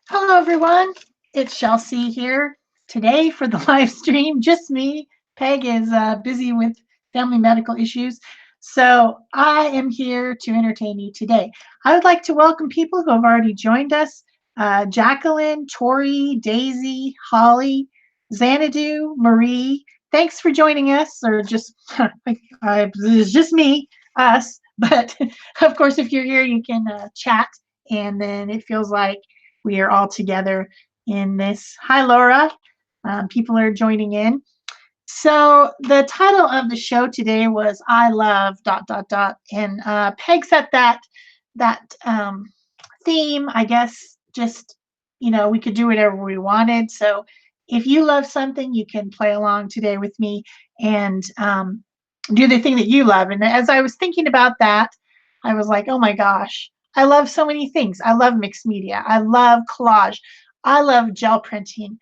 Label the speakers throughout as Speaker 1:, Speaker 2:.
Speaker 1: Hello, everyone. It's Chelsea here today for the live stream. Just me. Peg is busy with family medical issues. So I am here to entertain you today. I would like to welcome people who have already joined us. Jacqueline, Tori, Daisy, Holly, Xanadu, Marie. Thanks for joining us, or just, it's just me, us. But of course, if you're here, you can chat, and then it feels like we are all together in this. Hi, Laura. People are joining in. So the title of the show today was "I Love dot dot dot," and Peg set that theme. I guess just we could do whatever we wanted. So if you love something, you can play along today with me and do the thing that you love. And as I was thinking about that, I was like, oh my gosh, I love so many things. I love mixed media. I love collage. I love gel printing.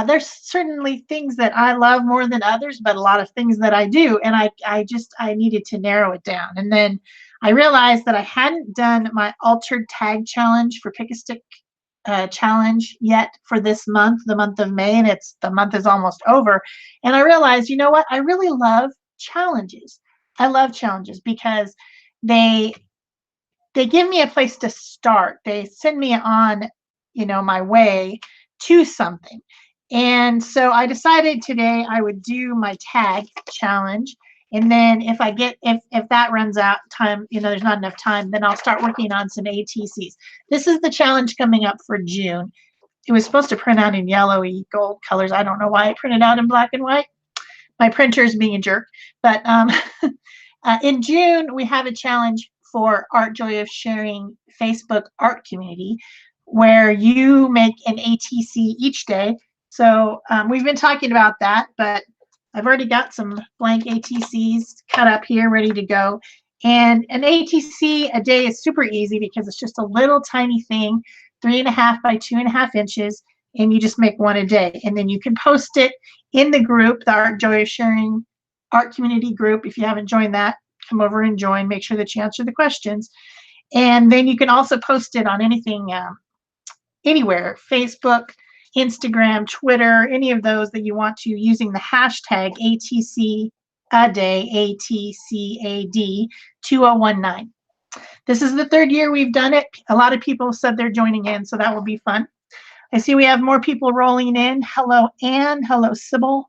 Speaker 1: There's certainly things that I love more than others, but a lot of things that I do. And I needed to narrow it down. And then I realized that I hadn't done my altered tag challenge for Pick a Stick challenge yet for this month, the month of May, and the month is almost over. And I realized, you know what? I really love challenges. I love challenges because they they give me a place to start. They send me on, my way to something. And so I decided today I would do my tag challenge. And then if that runs out time, there's not enough time, then I'll start working on some ATCs. This is the challenge coming up for June. It was supposed to print out in yellowy gold colors. I don't know why it printed out in black and white. My printer is being a jerk. But in June, we have a challenge for Art Joy of Sharing Facebook art community where you make an ATC each day. So we've been talking about that, but I've already got some blank ATCs cut up here, ready to go. And an ATC a day is super easy because it's just a little tiny thing, 3.5 by 2.5 inches, and you just make one a day. And then you can post it in the group, the Art Joy of Sharing art community group. If you haven't joined that, come over and join. Make sure that you answer the questions. And then you can also post it on anything, anywhere, Facebook, Instagram, Twitter, any of those that you want to, using the hashtag ATC a day, ATCAD 2019. This is the third year we've done it. A lot of people said they're joining in, so that will be fun. I see we have more people rolling in. Hello, Anne. Hello, Sybil.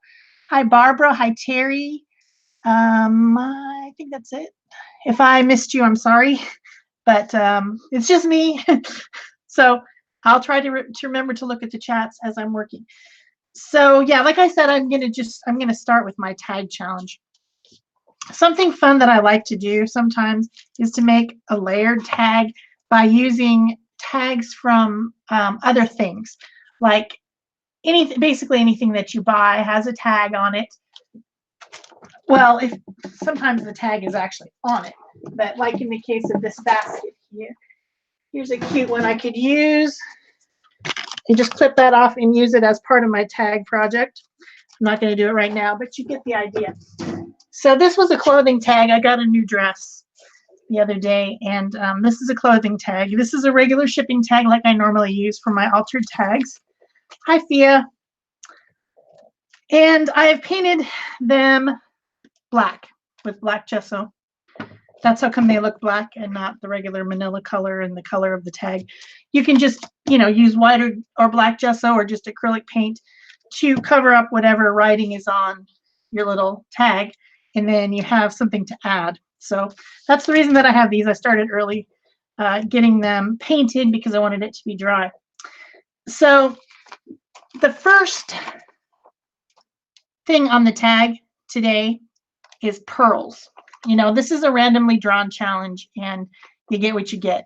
Speaker 1: Hi, Barbara. Hi, Terry. I think that's it. If I missed you, I'm sorry, but it's just me. So I'll try to remember to look at the chats as I'm working. So yeah, like I said, I'm gonna start with my tag challenge. Something fun that I like to do sometimes is to make a layered tag by using tags from other things, like basically anything that you buy has a tag on it. Well, if sometimes the tag is actually on it, but like in the case of this basket here, here's a cute one I could use. You just clip that off and use it as part of my tag project. I'm not going to do it right now, but you get the idea. So this was a clothing tag. I got a new dress the other day, and this is a clothing tag. This is a regular shipping tag like I normally use for my altered tags. Hi, Fia. And I have painted them black with black gesso. That's how come they look black and not the regular manila color and the color of the tag. You can just, use white or black gesso or just acrylic paint to cover up whatever writing is on your little tag, and then you have something to add. So that's the reason that I have these. I started early getting them painted because I wanted it to be dry. So the first thing on the tag today is pearls. This is a randomly drawn challenge, and you get what you get.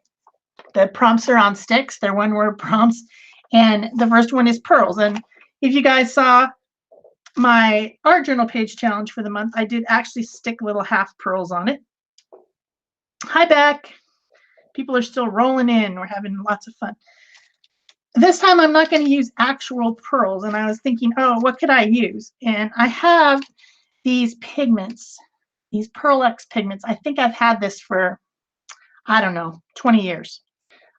Speaker 1: The prompts are on sticks. They're one-word prompts, and the first one is pearls. And if you guys saw my art journal page challenge for the month, I did actually stick little half pearls on it. Hi, Beck. People are still rolling in. We're having lots of fun. This time I'm not going to use actual pearls, and I was thinking, oh, what could I use? And I have these pigments, these Pearl X pigments. I think I've had this for, I don't know, 20 years.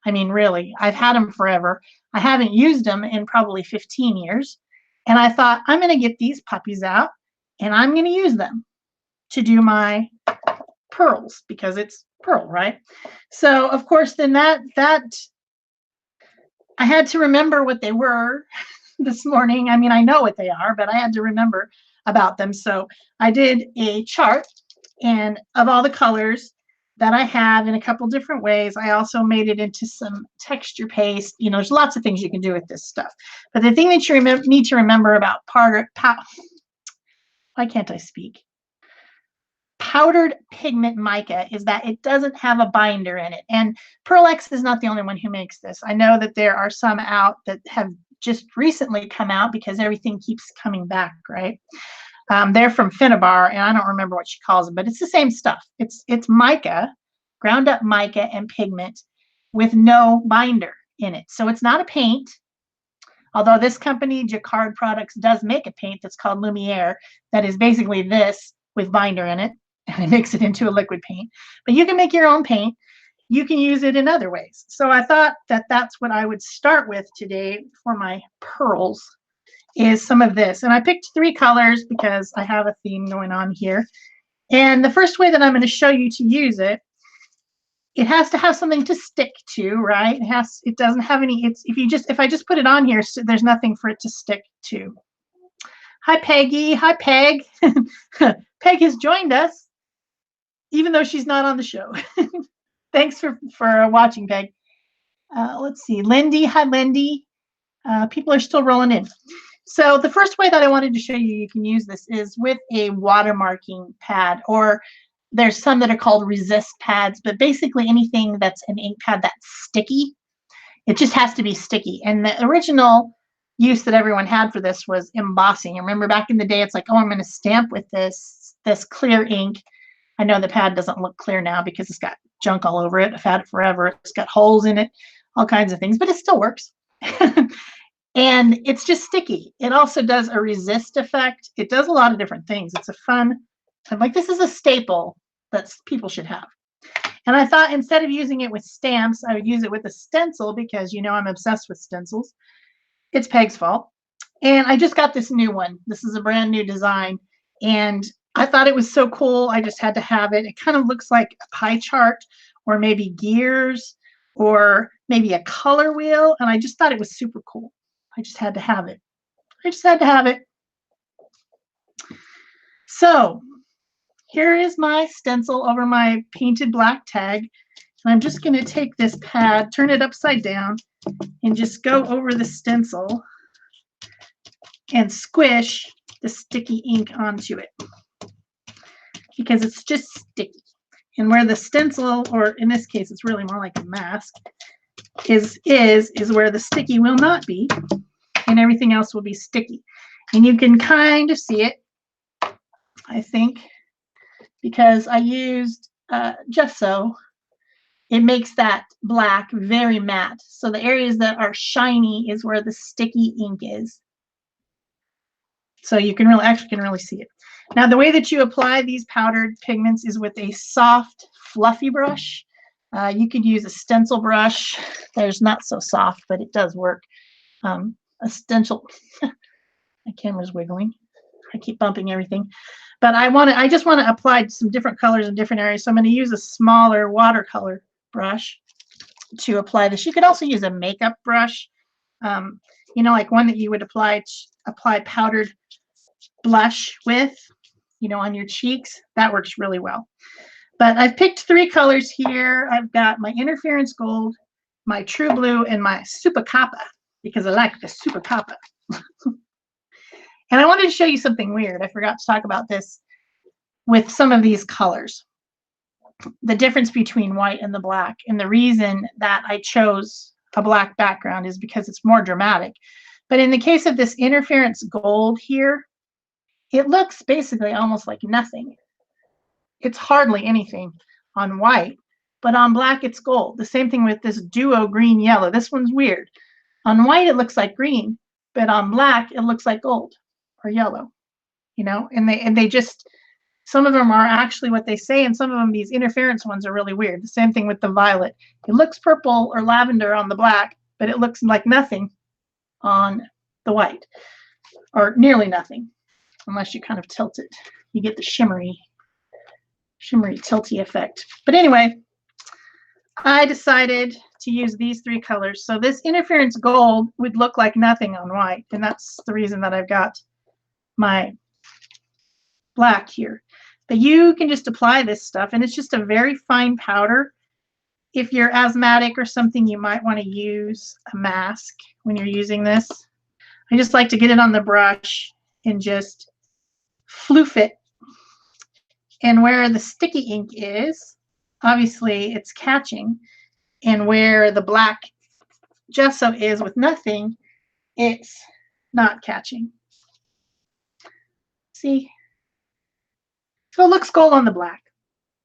Speaker 1: I mean, really, I've had them forever. I haven't used them in probably 15 years. And I thought, I'm going to get these puppies out and I'm going to use them to do my pearls because it's pearl, right? So, of course, then that I had to remember what they were this morning. I mean, I know what they are, but I had to remember about them. So I did a chart and of all the colors that I have in a couple different ways. I also made it into some texture paste. You know, there's lots of things you can do with this stuff. But the thing that you need to remember about why can't I speak? Powdered pigment mica is that it doesn't have a binder in it. And Pearl X is not the only one who makes this. I know that there are some out that have just recently come out because everything keeps coming back, right? They're from Finnabar, and I don't remember what she calls them, but it's the same stuff. It's mica, ground up mica and pigment with no binder in it. So it's not a paint, although this company, Jacquard Products, does make a paint that's called Lumiere that is basically this with binder in it, and it makes it into a liquid paint. But you can make your own paint. You can use it in other ways. So I thought that that's what I would start with today for my pearls, is some of this. And I picked 3 colors because I have a theme going on here. And the first way that I'm going to show you to use it, it has to have something to stick to, right? It doesn't have any, if I just put it on here, so there's nothing for it to stick to. Hi, Peggy. Hi, Peg. Peg has joined us, even though she's not on the show. Thanks for watching, Peg. Let's see. Lindy. Hi, Lindy. People are still rolling in. So the first way that I wanted to show you can use this is with a watermarking pad, or there's some that are called resist pads, but basically anything that's an ink pad that's sticky. It just has to be sticky. And the original use that everyone had for this was embossing. And remember back in the day, it's like, oh, I'm going to stamp with this clear ink. I know the pad doesn't look clear now because it's got junk all over it. I've had it forever. It's got holes in it, all kinds of things, but it still works. And it's just sticky. It also does a resist effect. It does a lot of different things. It's a fun, I'm like, this is a staple that people should have. And I thought instead of using it with stamps, I would use it with a stencil because, you know, I'm obsessed with stencils. It's Peg's fault. And I just got this new one. This is a brand new design. And I thought it was so cool. I just had to have it. It kind of looks like a pie chart or maybe gears or maybe a color wheel. And I just thought it was super cool. I just had to have it. I just had to have it. So here is my stencil over my painted black tag. And I'm just going to take this pad, turn it upside down, and just go over the stencil and squish the sticky ink onto it because it's just sticky. And where the stencil, or in this case, it's really more like a mask, is where the sticky will not be, and everything else will be sticky. And you can kind of see it, I think, because I used gesso. It makes that black very matte. So the areas that are shiny is where the sticky ink is. So you can really see it. Now the way that you apply these powdered pigments is with a soft, fluffy brush. You could use a stencil brush. There's not so soft, but it does work. A stencil. My camera's wiggling. I keep bumping everything. But I just want to apply some different colors in different areas. So I'm going to use a smaller watercolor brush to apply this. You could also use a makeup brush, you know, like one that you would apply powdered blush with, you know, on your cheeks. That works really well. But I've picked 3 colors here. I've got my interference gold, my true blue, and my super coppa, because I like the super coppa. And I wanted to show you something weird. I forgot to talk about this with some of these colors. The difference between white and the black. And the reason that I chose a black background is because it's more dramatic. But in the case of this interference gold here, it looks basically almost like nothing. It's hardly anything on white, but on black it's gold. The same thing with this duo green yellow. This one's weird. On white it looks like green, but on black it looks like gold or yellow, you know. And they just, Some of them are actually what they say, and some of them, these interference ones, are really weird. The same thing with the violet. It looks purple or lavender on the black, but it looks like nothing on the white, or nearly nothing, unless you kind of tilt it. You get the shimmery tilty effect. But anyway, I decided to use these three colors. So this interference gold would look like nothing on white, and that's the reason that I've got my black here. But you can just apply this stuff, and it's just a very fine powder. If you're asthmatic or something, you might want to use a mask when you're using this. I just like to get it on the brush and just floof it. And where the sticky ink is, obviously it's catching. And where the black gesso is with nothing, it's not catching. See? So it looks gold on the black.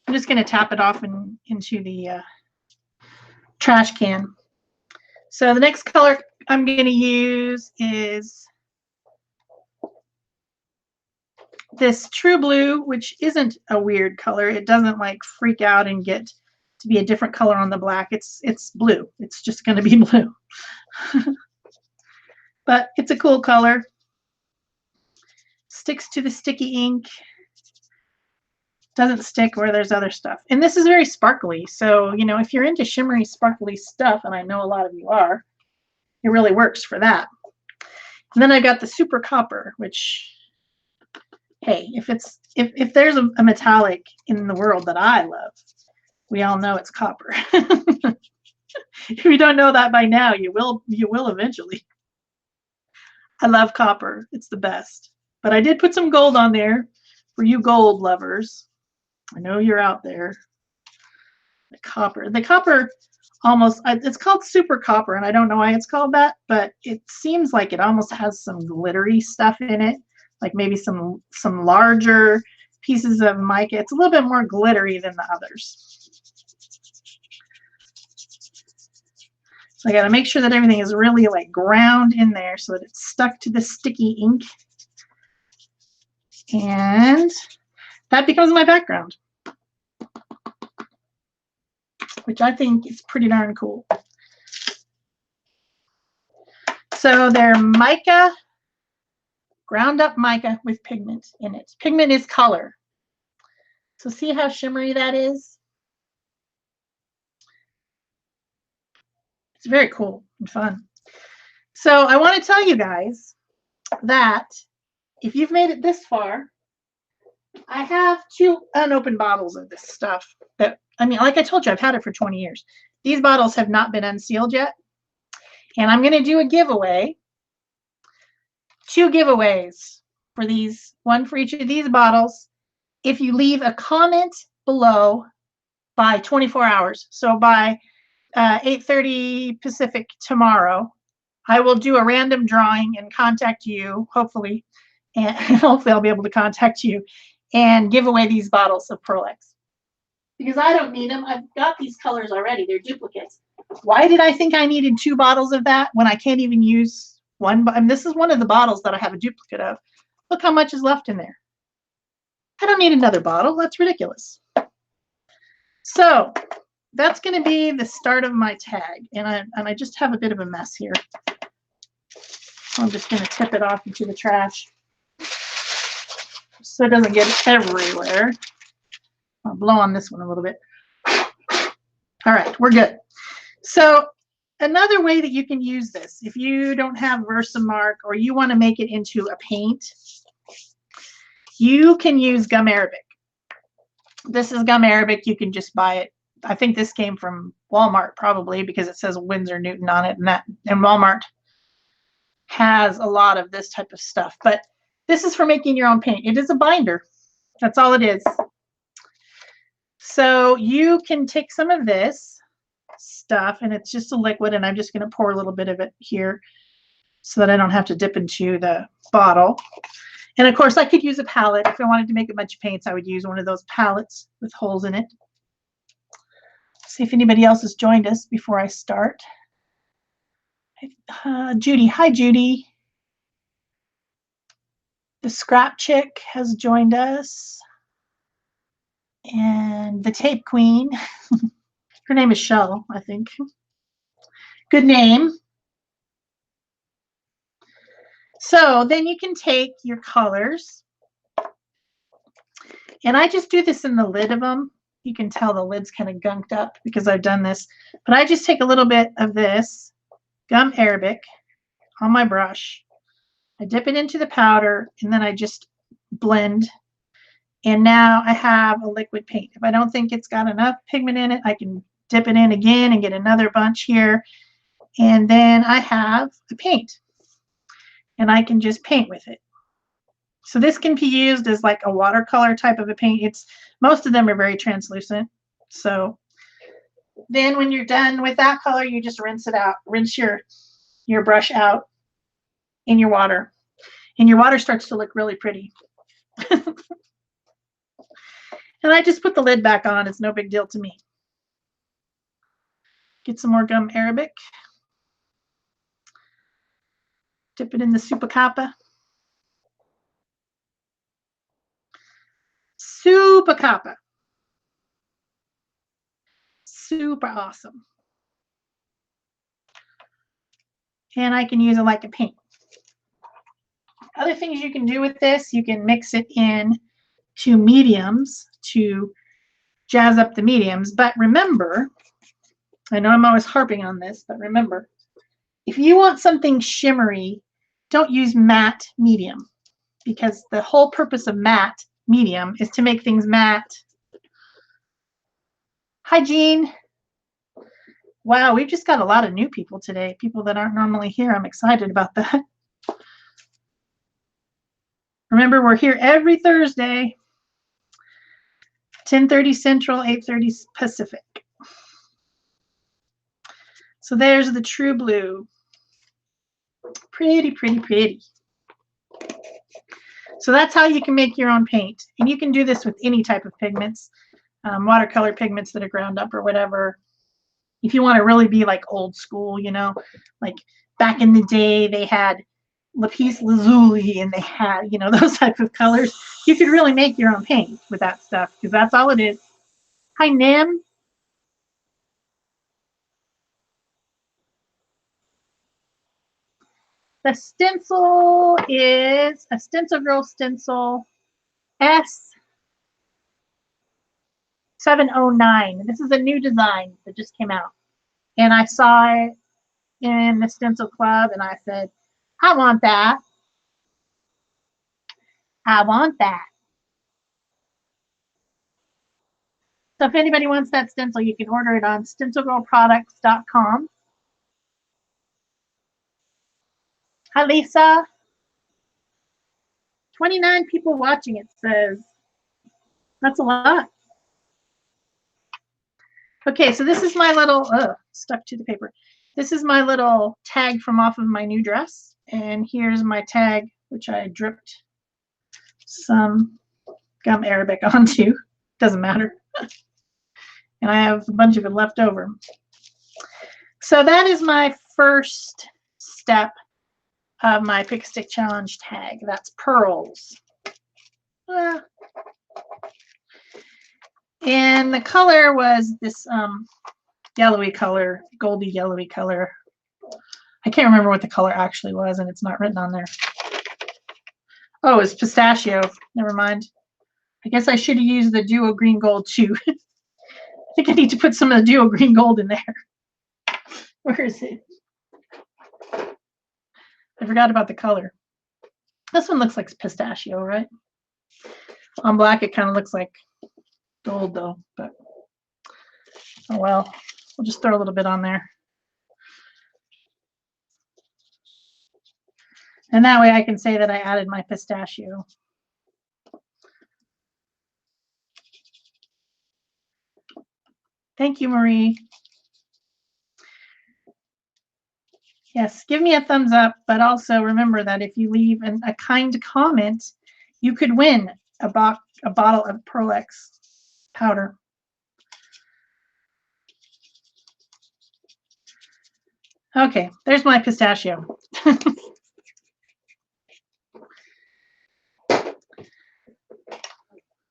Speaker 1: I'm just going to tap it off into the trash can. So the next color I'm going to use is this True Blue, which isn't a weird color. It doesn't like freak out and get to be a different color on the black. It's blue. It's just going to be blue. But it's a cool color. Sticks to the sticky ink. Doesn't stick where there's other stuff. And this is very sparkly. So, you know, if you're into shimmery, sparkly stuff, and I know a lot of you are, it really works for that. And then I got the Super Copper, which, hey, if there's a metallic in the world that I love, we all know it's copper. If you don't know that by now, you will eventually. I love copper. It's the best. But I did put some gold on there for you gold lovers. I know you're out there. The copper almost, it's called Super Copper, and I don't know why it's called that, but it seems like it almost has some glittery stuff in it, like maybe some larger pieces of mica. It's a little bit more glittery than the others. So I got to make sure that everything is really like ground in there so that it's stuck to the sticky ink. And that becomes my background, which I think is pretty darn cool. So they're mica, ground up mica with pigment in it. Pigment is color. So see how shimmery that is? It's very cool and fun. So I want to tell you guys that if you've made it this far, I have 2 unopened bottles of this stuff that, I mean, like I told you, I've had it for 20 years. These bottles have not been unsealed yet. And I'm going to do a giveaway. 2 giveaways for these, one for each of these bottles, if you leave a comment below by 24 hours. So by 8:30 Pacific tomorrow, I will do a random drawing and contact you, hopefully, and hopefully I'll be able to contact you and give away these bottles of Pearl-Ex. Because I don't need them. I've got these colors already. They're duplicates. Why did I think I needed 2 bottles of that when I can't even use one? I mean, this is one of the bottles that I have a duplicate of. Look how much is left in there. I don't need another bottle. That's ridiculous. So that's going to be the start of my tag. And I just have a bit of a mess here. So I'm just going to tip it off into the trash so it doesn't get everywhere. I'll blow on this one a little bit. All right, we're good. So another way that you can use this, if you don't have Versamark or you want to make it into a paint, you can use gum arabic. This is gum arabic. You can just buy it. I think this came from Walmart probably because it says Winsor Newton on it, and Walmart has a lot of this type of stuff. But this is for making your own paint. It is a binder. That's all it is. So you can take some of this stuff, and it's just a liquid, and I'm just going to pour a little bit of it here so that I don't have to dip into the bottle. And of course, I could use a palette. If I wanted to make a bunch of paints, I would use one of those palettes with holes in it. See if anybody else has joined us before I start. Judy. Hi, Judy. The Scrap Chick has joined us. And the tape queen, her name is Shel, I think. Good name. So then you can take your colors, and I just do this in the lid of them. You can tell the lid's kind of gunked up because I've done this, but I just take a little bit of this gum Arabic on my brush. I dip it into the powder, and then I just blend. And now I have a liquid paint. If I don't think it's got enough pigment in it, I can dip it in again and get another bunch here. And then I have a paint, and I can just paint with it. So this can be used as like a watercolor type of a paint. Most of them are very translucent. So then when you're done with that color, you just rinse it out. Rinse your brush out in your water. And your water starts to look really pretty. And I just put the lid back on. It's no big deal to me. Get some more gum Arabic. Dip it in the Super Kappa. Super Kappa. Super awesome. And I can use it like a paint. Other things you can do with this, you can mix it in to mediums to jazz up the mediums. But remember, I know I'm always harping on this, but remember, if you want something shimmery, don't use matte medium, because the whole purpose of matte medium is to make things matte. Hi, Jean. Wow, we've just got a lot of new people today, people that aren't normally here. I'm excited about that. Remember, we're here every Thursday, 10:30 Central, 8:30 Pacific. So there's the true blue. Pretty, pretty, pretty. So that's how you can make your own paint. And you can do this with any type of pigments, watercolor pigments that are ground up or whatever. If you want to really be like old school, you know, like back in the day, they had lapis lazuli and they had, you know, those type of colors. You could really make your own paint with that stuff, because that's all it is. Hi, Nim. The stencil is a Stencil Girl stencil S709. This is a new design that just came out. And I saw it in the Stencil Club, and I said, I want that. I want that. So if anybody wants that stencil, you can order it on stencilgirlproducts.com. Hi, Lisa. 29 people watching, it says. That's a lot. Okay, so this is my little, stuck to the paper. This is my little tag from off of my new dress. And here's my tag, which I dripped some gum Arabic onto. Doesn't matter. And I have a bunch of it left over. So that is my first step of my Pick a Stick Challenge tag. That's pearls. And the color was this yellowy color, goldy yellowy color. I can't remember what the color actually was, and it's not written on there. Oh, it's pistachio. Never mind. I guess I should have used the duo green gold too. I think I need to put some of the duo green gold in there. Where is it? I forgot about the color. This one looks like pistachio, right? On black, it kind of looks like gold though, but oh well. We'll just throw a little bit on there. And that way I can say that I added my pistachio. Thank you, Marie. Yes, give me a thumbs up, but also remember that if you leave a kind comment, you could win a bottle of Pearl X powder. Okay, there's my pistachio.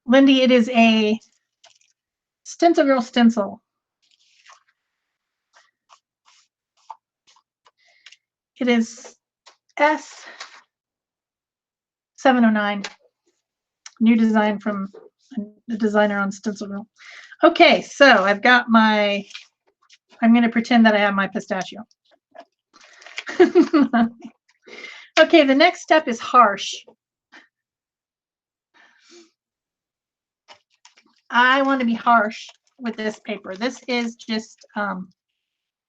Speaker 1: Lindy, it is a Stencil Girl stencil. It is S709. New design from the designer on Stencil Girl. Okay, so I've got my, I'm going to pretend that I have my pistachio. Okay, the next step is harsh. I want to be harsh with this paper. This is just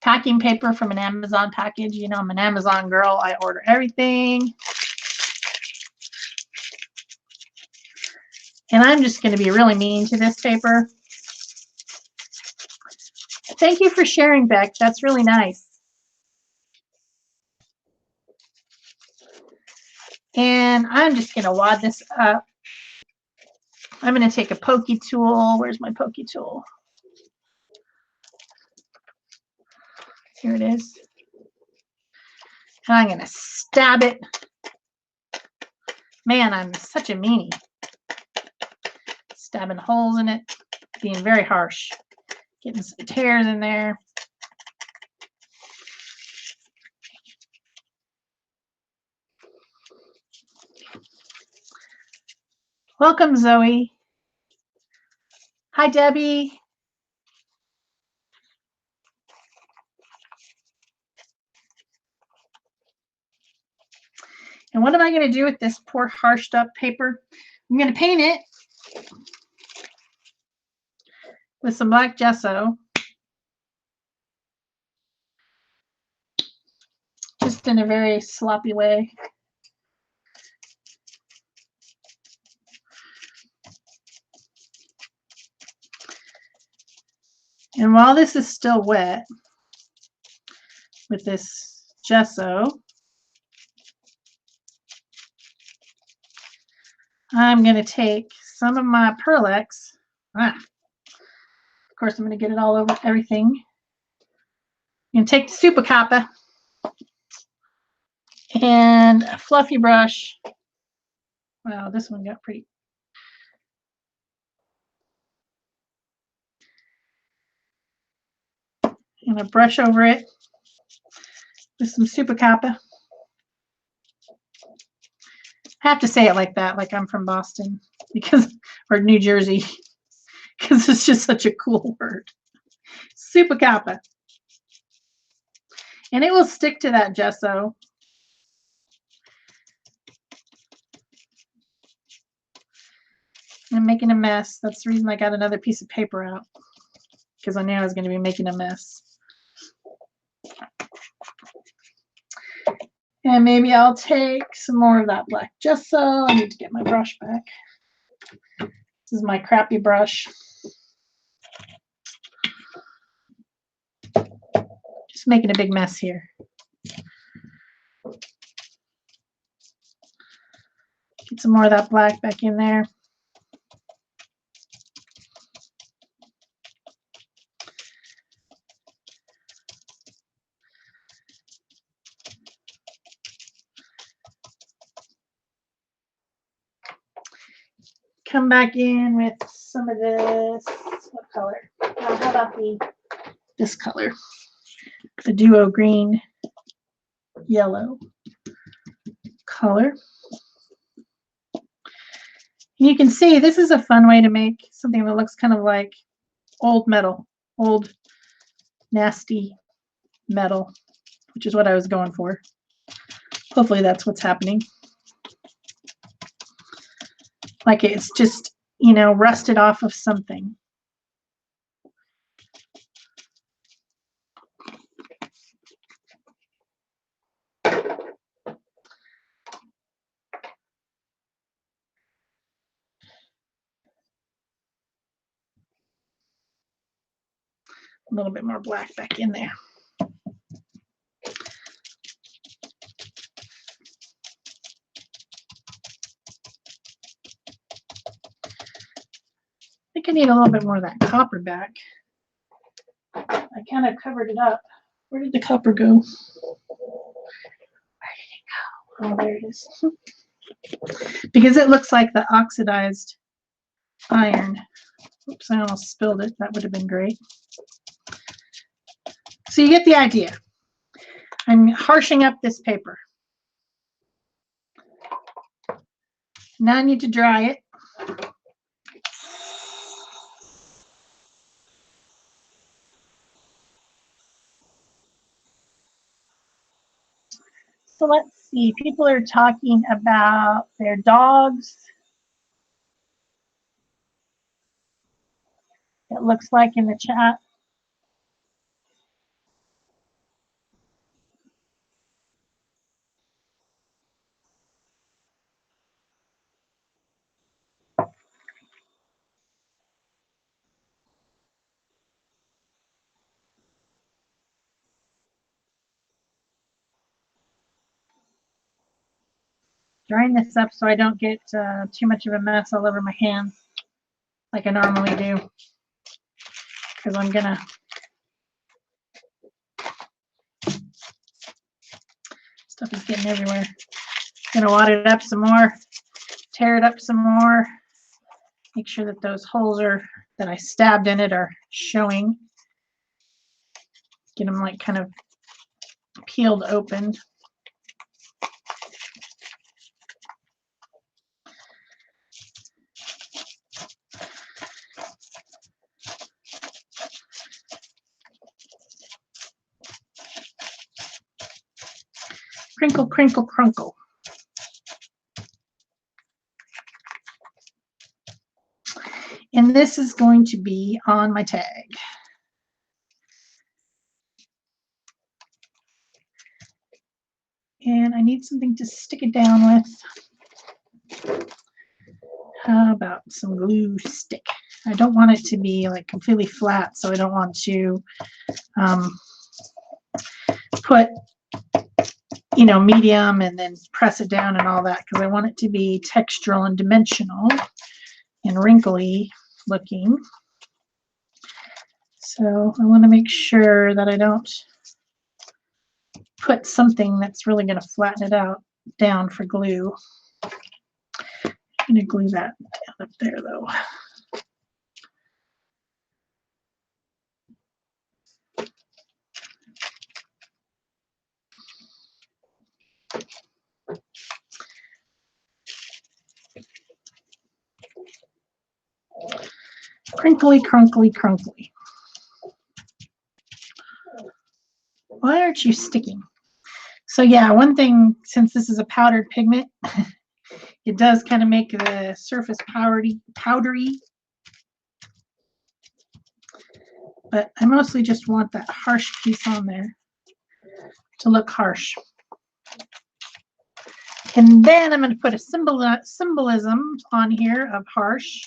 Speaker 1: packing paper from an Amazon package. You know, I'm an Amazon girl. I order everything. And I'm just going to be really mean to this paper. Thank you for sharing, Beck. That's really nice. And I'm just going to wad this up. I'm going to take a pokey tool. Where's my pokey tool? Here it is. And I'm going to stab it. Man, I'm such a meanie. Stabbing holes in it, being very harsh. Getting some tears in there. Welcome, Zoe. Hi, Debbie. And what am I going to do with this poor harshed up paper? I'm going to paint it with some black gesso. Just in a very sloppy way. And while this is still wet with this gesso, I'm going to take some of my Pearl-Ex. Of course, I'm going to get it all over everything. I'm going to take the Super Coppa and a fluffy brush. Wow, this one got pretty. I'm going to brush over it with some Super Coppa. I have to say it like that, like I'm from Boston, because, or New Jersey, because it's just such a cool word. Super Coppa. And it will stick to that gesso. I'm making a mess. That's the reason I got another piece of paper out, because I knew I was going to be making a mess. And maybe I'll take some more of that black gesso. I need to get my brush back. This is my crappy brush. Just making a big mess here. Get some more of that black back in there. Come back in with some of this. What color? How about this color? The Duo Green Yellow color. You can see this is a fun way to make something that looks kind of like old metal, old nasty metal, which is what I was going for. Hopefully that's what's happening. Like it's just, you know, rusted off of something. A little bit more black back in there. I think I need a little bit more of that copper back. I kind of covered it up. Where did the copper go? Where did it go? Oh, there it is. Because it looks like the oxidized iron. Oops, I almost spilled it. That would have been great. So you get the idea. I'm harshing up this paper. Now I need to dry it. So let's see, people are talking about their dogs. It looks like in the chat. Drying this up so I don't get too much of a mess all over my hands like I normally do, because I'm gonna stuff is getting everywhere. Gonna wad it up some more, tear it up some more, make sure that those holes are that I stabbed in it are showing. Get them like kind of peeled open. Crinkle, crinkle, crunkle. And this is going to be on my tag. And I need something to stick it down with. How about some glue stick? I don't want it to be like completely flat, so I don't want to put, you know, medium and then press it down and all that, because I want it to be textural and dimensional and wrinkly looking. So I want to make sure that I don't put something that's really going to flatten it out down for glue. I'm going to glue that down up there though. Crinkly, crunkly, crunkly. Why aren't you sticking? So yeah, one thing, since this is a powdered pigment, it does kind of make the surface powdery. But I mostly just want that harsh piece on there to look harsh. And then I'm going to put a symbolism on here of harsh,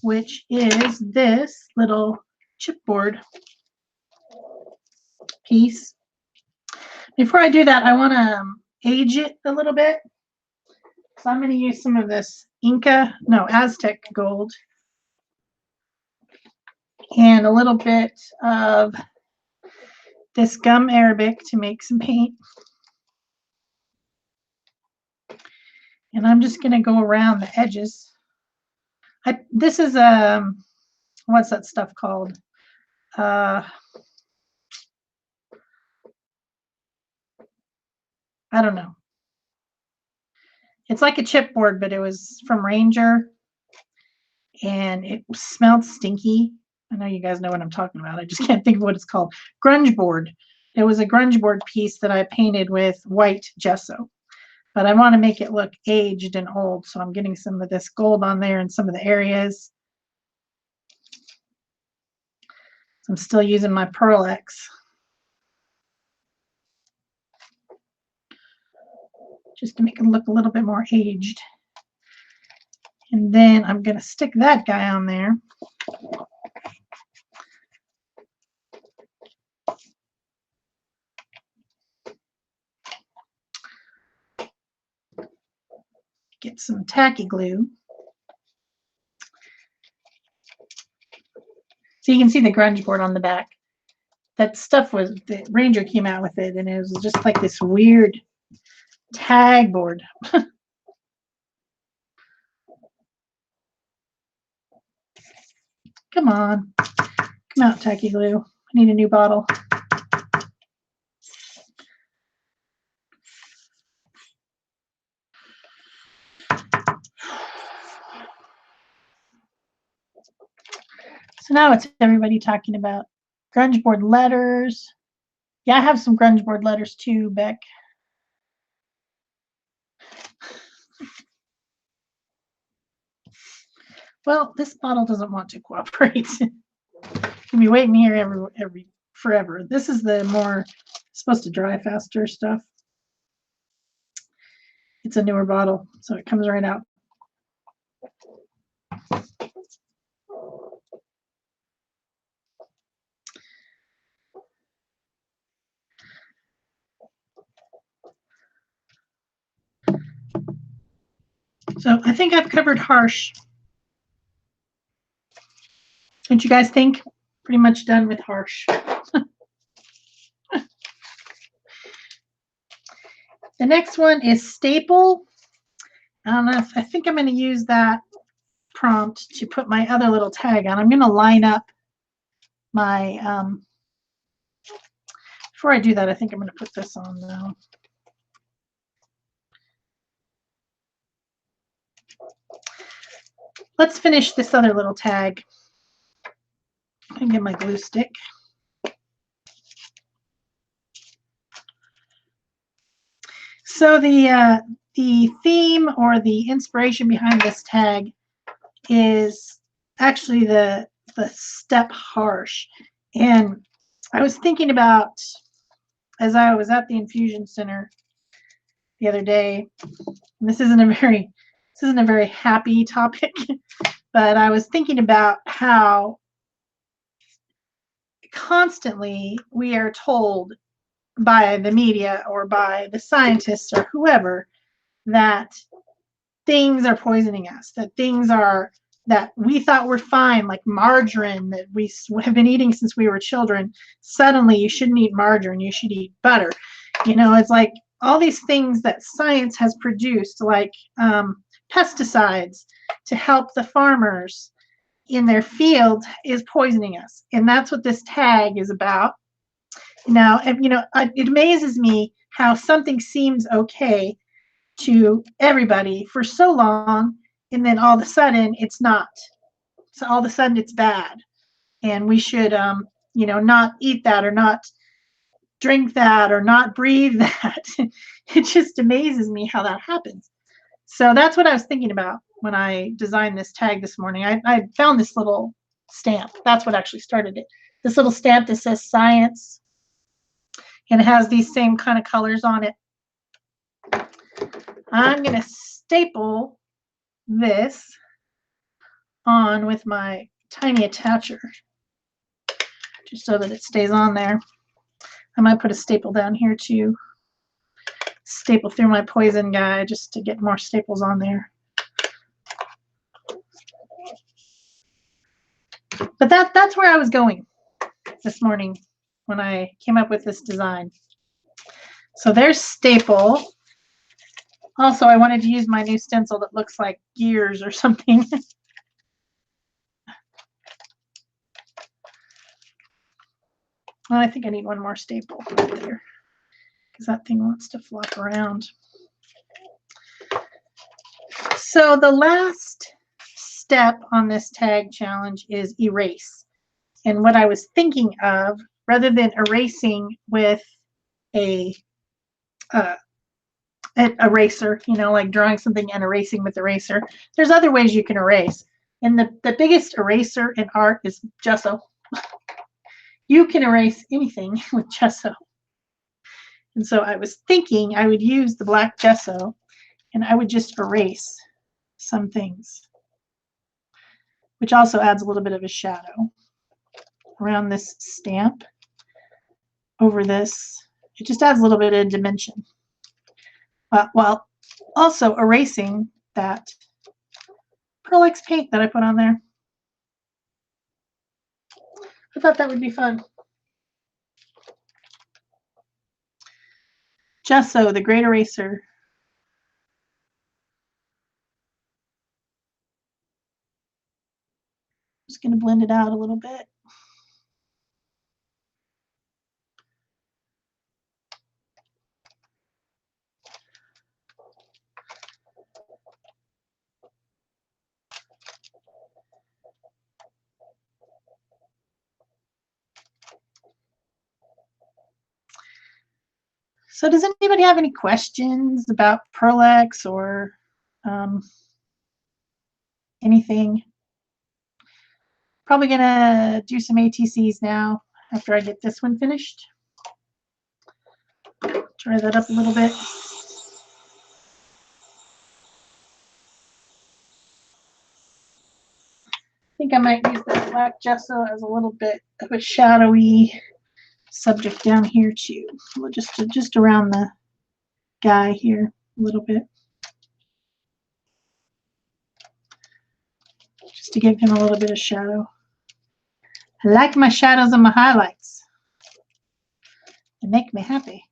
Speaker 1: which is this little chipboard piece. Before I do that, I want to age it a little bit. So I'm going to use some of this Aztec gold and a little bit of this gum Arabic to make some paint. And I'm just going to go around the edges. This is what's that stuff called? I don't know. It's like a chipboard, but it was from Ranger, and it smelled stinky. I know you guys know what I'm talking about. I just can't think of what it's called. Grunge board. It was a grunge board piece that I painted with white gesso, but I want to make it look aged and old, so I'm getting some of this gold on there in some of the areas. So I'm still using my Pearl X. Just to make it look a little bit more aged. And then I'm going to stick that guy on there. Get some tacky glue. So you can see the grunge board on the back. That stuff was, the Ranger came out with it, and it was just like this weird tag board. Come on. Come out, tacky glue. I need a new bottle. So now it's everybody talking about grunge board letters. Yeah, I have some grunge board letters too, Beck. Well, this bottle doesn't want to cooperate. You'll be waiting here every forever. This is the more supposed to dry faster stuff. It's a newer bottle, so it comes right out. So I think I've covered harsh. Don't you guys think? Pretty much done with harsh. The next one is staple. I don't know if I think I'm going to use that prompt to put my other little tag on. I'm going to line up my, before I do that, I think I'm going to put this on now. Let's finish this other little tag. And get my glue stick. So the theme or the inspiration behind this tag is actually the step harsh. And I was thinking about, as I was at the infusion center the other day, and this isn't a very happy topic, but I was thinking about how constantly we are told by the media or by the scientists or whoever that things are poisoning us, that things are that we thought were fine, like margarine that we have been eating since we were children. Suddenly you shouldn't eat margarine, you should eat butter. You know, it's like all these things that science has produced, like pesticides to help the farmers in their field, is poisoning us. And that's what this tag is about. Now, you know, it amazes me how something seems okay to everybody for so long, and then all of a sudden it's not. So all of a sudden it's bad, and we should, you know, not eat that or not drink that or not breathe that. It just amazes me how that happens. So that's what I was thinking about when I designed this tag this morning. I found this little stamp. That's what actually started it. This little stamp that says science, and it has these same kind of colors on it. I'm going to staple this on with my tiny attacher just so that it stays on there. I might put a staple down here to staple through my poison guy just to get more staples on there. But that's where I was going this morning when I came up with this design. So there's staple. Also, I wanted to use my new stencil that looks like gears or something. Well, I think I need one more staple right there because that thing wants to flop around. So the last step on this tag challenge is erase. And what I was thinking of, rather than erasing with a an eraser, you know, like drawing something and erasing with eraser, there's other ways you can erase. And the biggest eraser in art is gesso. You can erase anything with gesso. And so I was thinking I would use the black gesso and I would just erase some things, which also adds a little bit of a shadow around this stamp over this. It just adds a little bit of dimension, while also erasing that Pearl X paint that I put on there. I thought that would be fun. Gesso, the great eraser. Just going to blend blend it out a little bit. So does anybody have any questions about Pearl-Ex or anything? Probably gonna do some ATCs now after I get this one finished. Try that up a little bit. I think I might use that black gesso as a little bit of a shadowy subject down here too. Just around the guy here a little bit. Just to give him a little bit of shadow. I like my shadows and my highlights. They make me happy.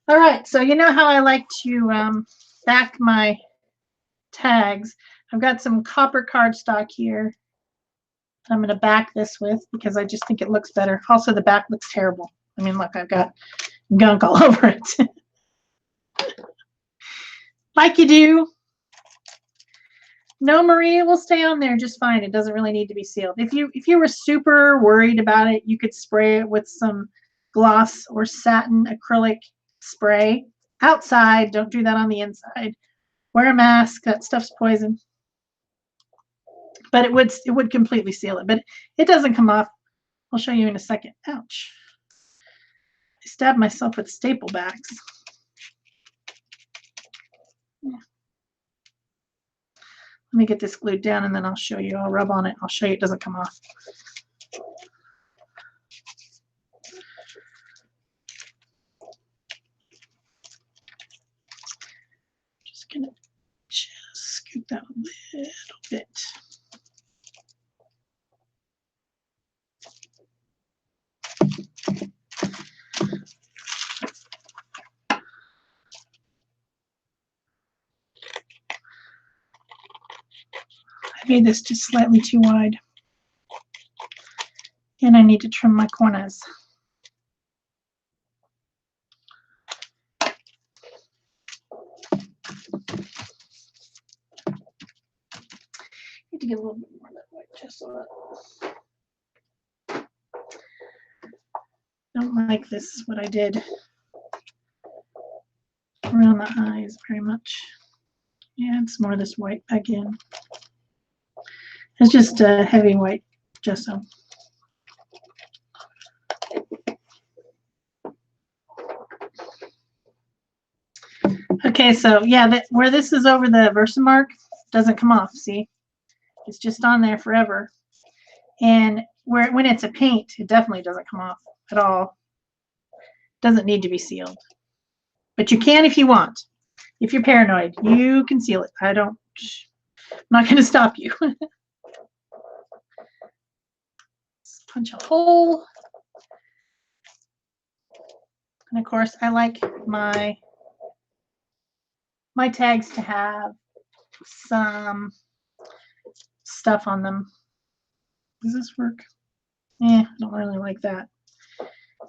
Speaker 1: All right, so you know how I like to back my tags. I've got some copper cardstock here. I'm going to back this with because I just think it looks better. Also, the back looks terrible. I mean, look, I've got gunk all over it. Like you do. No, Marie, it will stay on there just fine. It doesn't really need to be sealed. If you were super worried about it, you could spray it with some gloss or satin acrylic spray outside. Don't do that on the inside. Wear a mask. That stuff's poison. But it would completely seal it. But it doesn't come off. I'll show you in a second. Ouch. I stabbed myself with staple backs. Yeah. Let me get this glued down and then I'll show you. I'll rub on it. I'll show you it doesn't come off. Just gonna scoop that a little bit. I made this just slightly too wide. And I need to trim my corners. Need to get a little bit more of that white gesso up. Don't like this, what I did around the eyes very much. Yeah, it's more of this white again. It's just a heavy white gesso. Okay, so yeah, where this is over the Versamark doesn't come off, see? It's just on there forever. And when it's a paint, it definitely doesn't come off at all. Doesn't need to be sealed. But you can if you want. If you're paranoid, you can seal it. I'm not going to stop you. Punch a hole. And of course, I like my tags to have some stuff on them. Does this work? I don't really like that.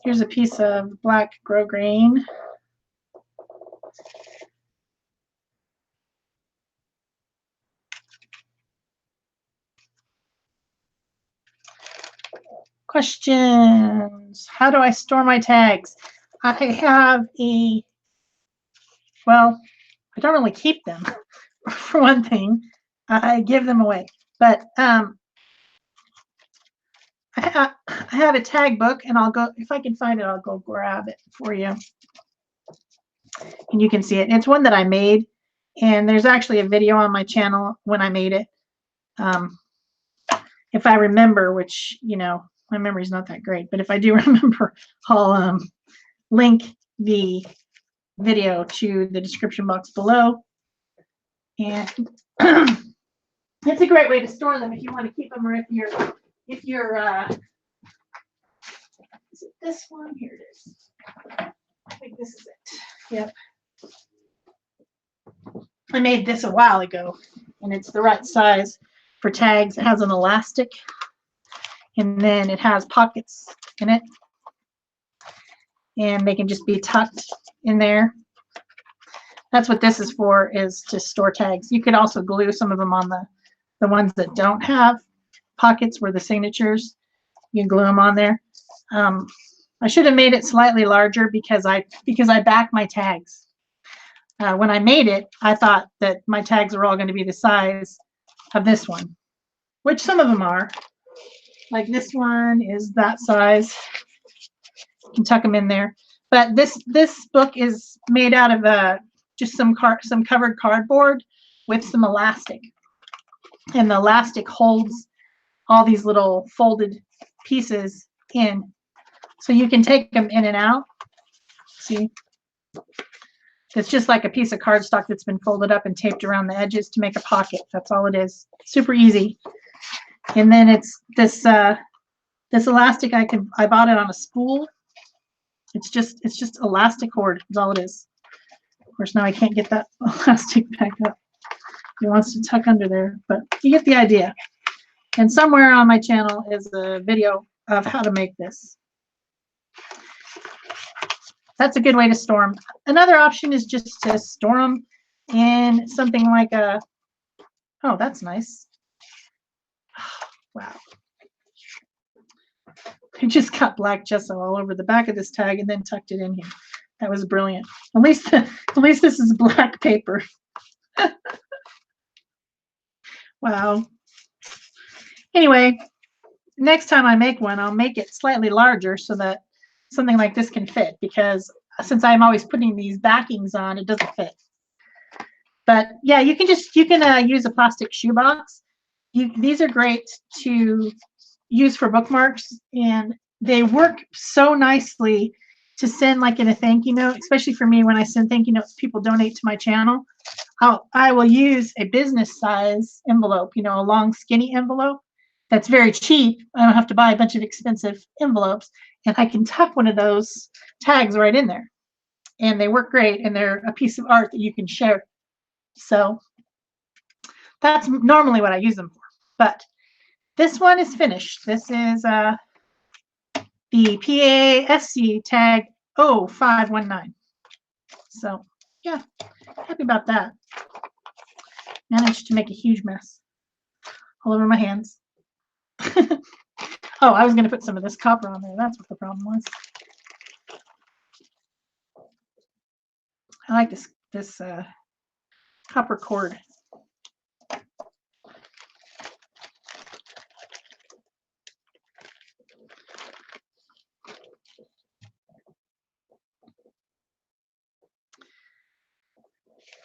Speaker 1: Here's a piece of black grosgrain. Questions. How do I store my tags? I have well, I don't really keep them, for one thing. I give them away. But I have a tag book, and I'll go, if I can find it, I'll go grab it for you. And you can see it. It's one that I made, and there's actually a video on my channel when I made it. If I remember, which, you know, my memory's not that great, but if I do remember, I'll link the video to the description box below. And it's a great way to store them if you want to keep them, or if you're if you're, is it this one? Here it is. I think this is it. Yep. I made this a while ago, and it's the right size for tags. It has an elastic, and then it has pockets in it, and they can just be tucked in there. That's what this is for, is to store tags. You could also glue some of them on the ones that don't have pockets, where the signatures, you can glue them on there. I should have made it slightly larger because I back my tags. When I made it, I thought that my tags were all going to be the size of this one, which some of them are. Like this one is that size. You can tuck them in there. But this book is made out of just some covered cardboard with some elastic, and the elastic holds all these little folded pieces in, so you can take them in and out. See, it's just like a piece of cardstock that's been folded up and taped around the edges to make a pocket. That's all it is. Super easy. And then it's this elastic. I bought it on a spool. It's just elastic cord. That's all it is. Of course, now I can't get that elastic back up. It wants to tuck under there, but you get the idea. And somewhere on my channel is a video of how to make this. That's a good way to store them. Another option is just to store them in something like a, oh, that's nice. Wow. I just got black gesso all over the back of this tag and then tucked it in here. That was brilliant. At least this is black paper. Wow. Anyway, next time I make one, I'll make it slightly larger so that something like this can fit, because since I'm always putting these backings on, it doesn't fit. But yeah, you can use a plastic shoebox. These are great to use for bookmarks, and they work so nicely to send like in a thank you note, especially for me when I send thank you notes people donate to my channel. I will use a business size envelope, a long skinny envelope that's very cheap. I don't have to buy a bunch of expensive envelopes, and I can tuck one of those tags right in there. And they work great, and they're a piece of art that you can share. So that's normally what I use them for. But this one is finished. This is the PASC tag 0519. So yeah, happy about that. Managed to make a huge mess all over my hands. Oh, I was going to put some of this copper on there. That's what the problem was. I like this copper cord.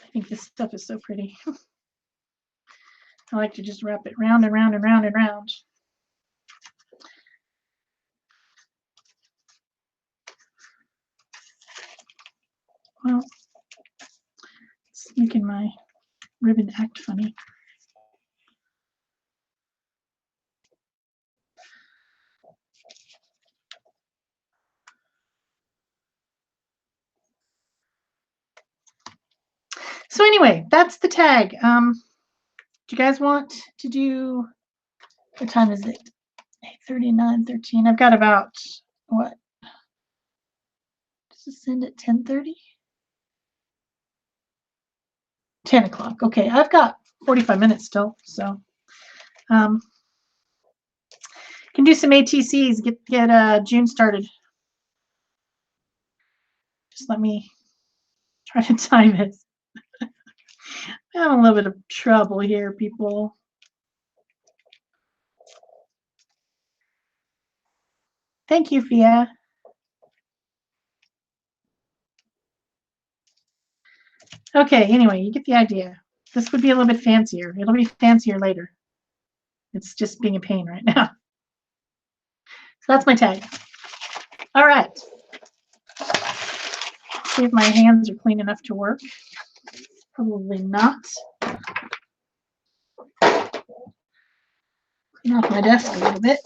Speaker 1: I think this stuff is so pretty. I like to just wrap it round and round and round and round. Well, it's making my ribbon act funny. So anyway, that's the tag. Do you guys want to do, what time is it? 8:39, 13. I've got about, what? Does it send at 10:30? 10 o'clock. Okay, I've got 45 minutes still, so can do some ATCs, get June started. Just let me try to time it. I'm having a little bit of trouble here, people. Thank you, Fia. Okay, anyway, you get the idea. This would be a little bit fancier. It'll be fancier later. It's just being a pain right now. So that's my tag. All right. See if my hands are clean enough to work. Probably not. Clean Get off my desk a little bit.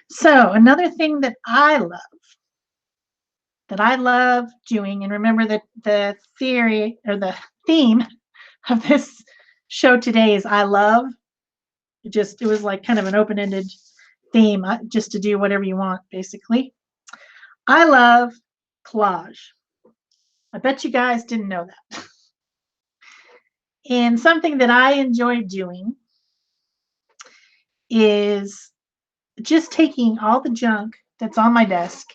Speaker 1: So another thing that I love doing, and remember that the theory or the theme of this show today is I love. It was like kind of an open-ended theme, just to do whatever you want, basically. I love collage. I bet you guys didn't know that. And something that I enjoy doing is just taking all the junk that's on my desk,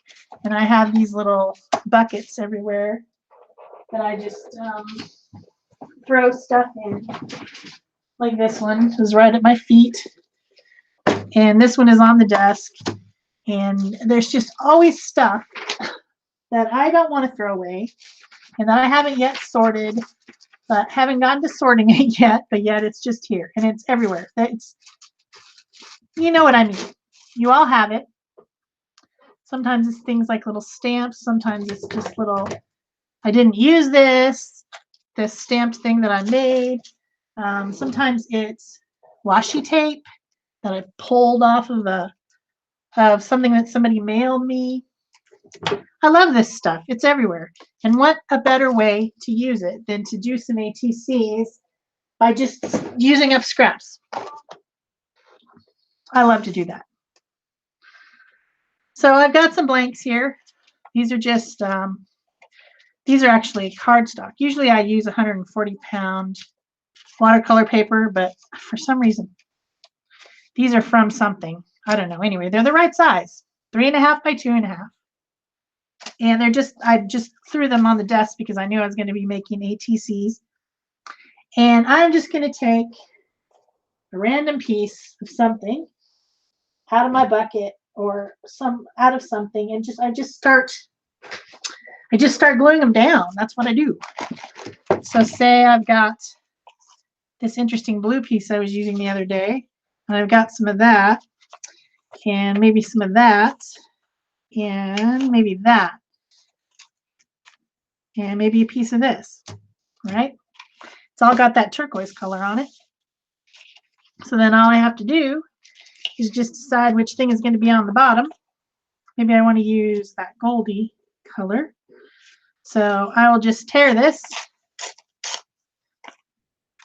Speaker 1: and I have these little buckets everywhere that I just throw stuff in. Like this one is right at my feet, and this one is on the desk, and there's just always stuff that I don't want to throw away and that I haven't yet sorted, but haven't gotten to sorting it yet, but yet it's just here and it's everywhere. You know what I mean. You all have it. Sometimes it's things like little stamps. Sometimes it's just little, I didn't use this stamped thing that I made. Sometimes it's washi tape that I pulled off of something that somebody mailed me. I love this stuff. It's everywhere. And what a better way to use it than to do some ATCs by just using up scraps. I love to do that. So I've got some blanks here. These are just, these are actually cardstock. Usually I use 140-pound watercolor paper, but for some reason, these are from something. I don't know. Anyway, they're the right size, 3.5 by 2.5. And I just threw them on the desk because I knew I was going to be making ATCs. And I'm just going to take a random piece of something out of my bucket or out of something, and I just start gluing them down. That's what I do. So say I've got this interesting blue piece I was using the other day, and I've got some of that, and maybe some of that, and maybe that, and maybe a piece of this, right? It's all got that turquoise color on it. So then all I have to do is just decide which thing is going to be on the bottom. Maybe I want to use that goldy color. So I will just tear this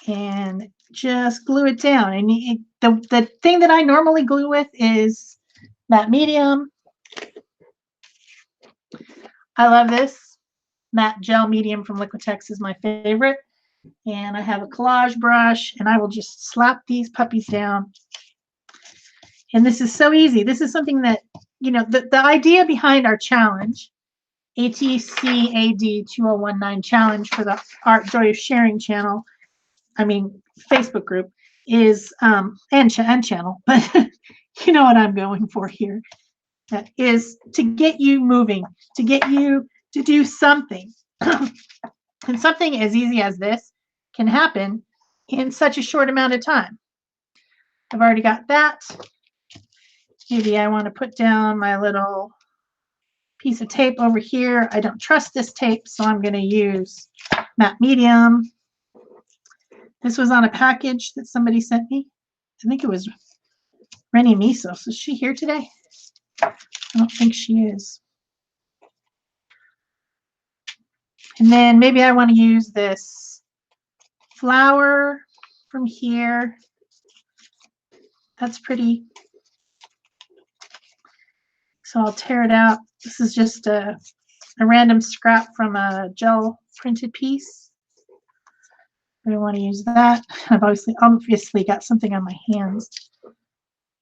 Speaker 1: and just glue it down. And the thing that I normally glue with is matte medium. I love this. Matte gel medium from Liquitex is my favorite. And I have a collage brush, and I will just slap these puppies down. And this is so easy. This is something that, you know, the idea behind our challenge, ATC AD 2019 challenge for the Art Joy of Sharing channel, Facebook group, is, and channel, but you know what I'm going for here, is to get you moving, to get you to do something. And something as easy as this can happen in such a short amount of time. I've already got that. Maybe I want to put down my little piece of tape over here. I don't trust this tape, so I'm going to use matte medium. This was on a package that somebody sent me. I think it was Rennie Misos. Is she here today? I don't think she is. And then maybe I want to use this flower from here. That's pretty. So I'll tear it out. This is just a random scrap from a gel printed piece. I want to use that. I've obviously got something on my hands.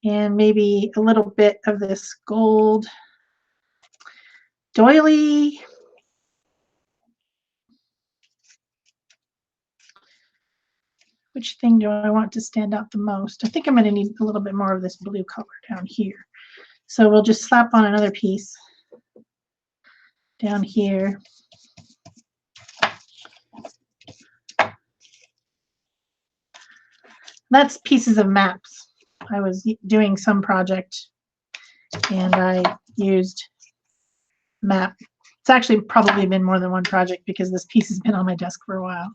Speaker 1: And maybe a little bit of this gold doily. Which thing do I want to stand out the most? I think I'm going to need a little bit more of this blue color down here. So we'll just slap on another piece down here. That's pieces of maps. I was doing some project and I used map. It's actually probably been more than one project because this piece has been on my desk for a while.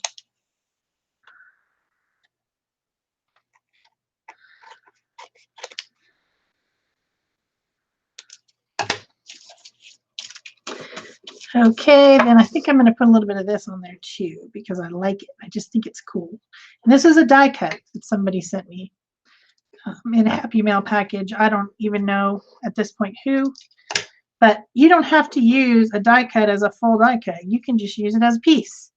Speaker 1: Okay, then I think I'm going to put a little bit of this on there too because I like it. I just think it's cool. And this is a die cut that somebody sent me in a Happy Mail package. I don't even know at this point who, but you don't have to use a die cut as a full die cut. You can just use it as a piece.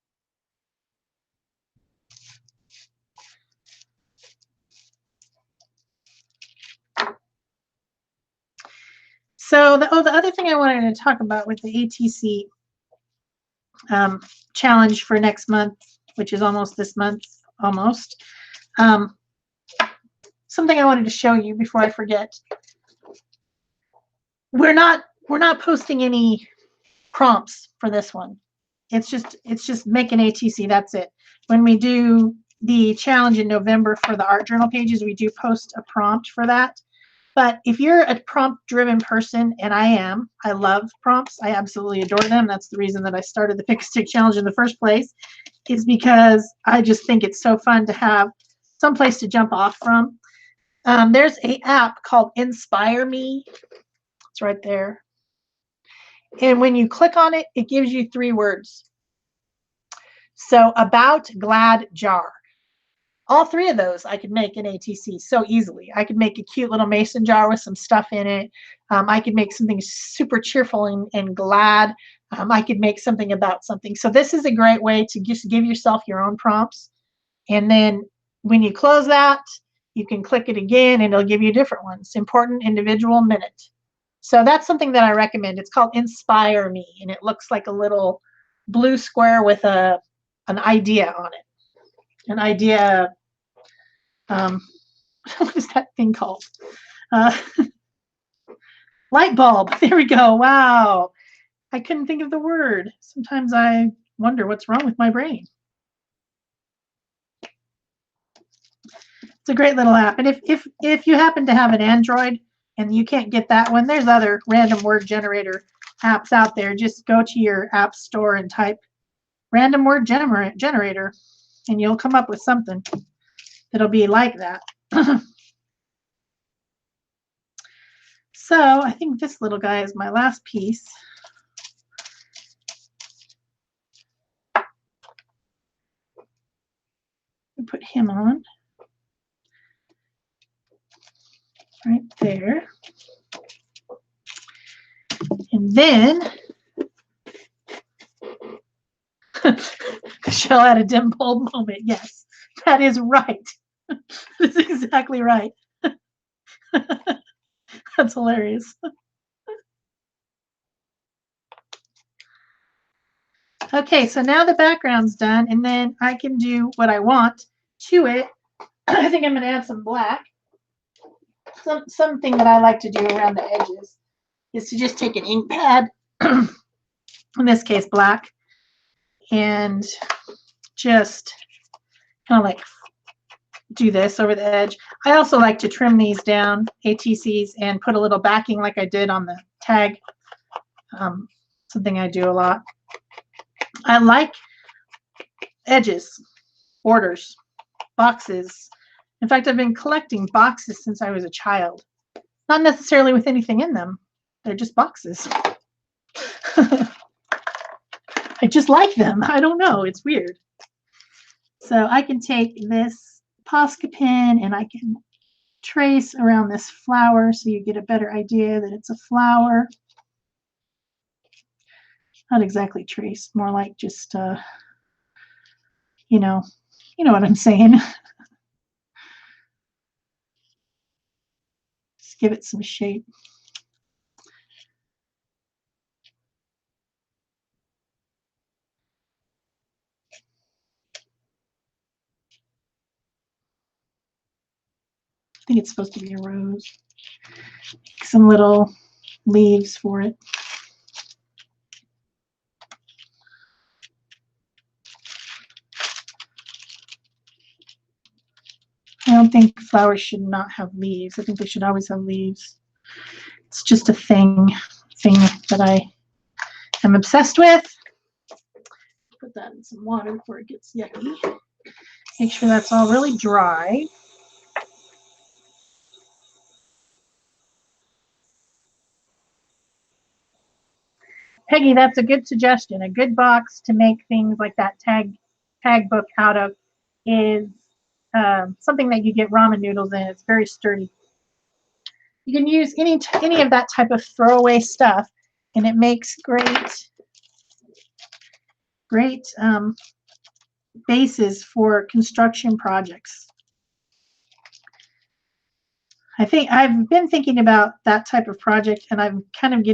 Speaker 1: So the other thing I wanted to talk about with the ATC challenge for next month, which is almost this month, almost. Something I wanted to show you before I forget. We're not posting any prompts for this one. It's just make an ATC. That's it. When we do the challenge in November for the art journal pages, we do post a prompt for that. But if you're a prompt-driven person, and I love prompts. I absolutely adore them. That's the reason that I started the Pick a Stick Challenge in the first place, is because I just think it's so fun to have some place to jump off from. There's an app called Inspire Me. It's right there. And when you click on it, it gives you 3 words. So about, glad, jar. All 3 of those I could make an ATC so easily. I could make a cute little mason jar with some stuff in it. I could make something super cheerful and glad. I could make something about something. So this is a great way to just give yourself your own prompts. And then when you close that, you can click it again and it'll give you different ones. Important, individual, minute. So that's something that I recommend. It's called Inspire Me, and it looks like a little blue square with an idea on it. An idea, what is that thing called? Light bulb. There we go. Wow. I couldn't think of the word. Sometimes I wonder what's wrong with my brain. It's a great little app. And if you happen to have an Android and you can't get that one, there's other random word generator apps out there. Just go to your app store and type random word generator, and you'll come up with something that'll be like that. So I think this little guy is my last piece. Put him on right there. And then Shel had a dim bulb moment. Yes, that is right. That's exactly right. That's hilarious. Okay, so now the background's done, and then I can do what I want to it. I think I'm going to add some black. Something that I like to do around the edges is to just take an ink pad, in this case black, and just kind of like do this over the edge. I also like to trim these down, ATCs, and put a little backing like I did on the tag. Something I do a lot. I like edges, borders, boxes. In fact, I've been collecting boxes since I was a child. Not necessarily with anything in them. They're just boxes. I just like them. I don't know. It's weird. So I can take this Posca pen and I can trace around this flower so you get a better idea that it's a flower. Not exactly trace, more like just, you know what I'm saying. Just give it some shape. I think it's supposed to be a rose. Some little leaves for it. I don't think flowers should not have leaves. I think they should always have leaves. It's just a thing. thing that I am obsessed with. Put that in some water before it gets yucky. Make sure that's all really dry. Peggy, that's a good suggestion. A good box to make things like that tag book out of is something that you get ramen noodles in. It's very sturdy. You can use any of that type of throwaway stuff, and it makes great bases for construction projects. I've been thinking about that type of project, and I'm kind of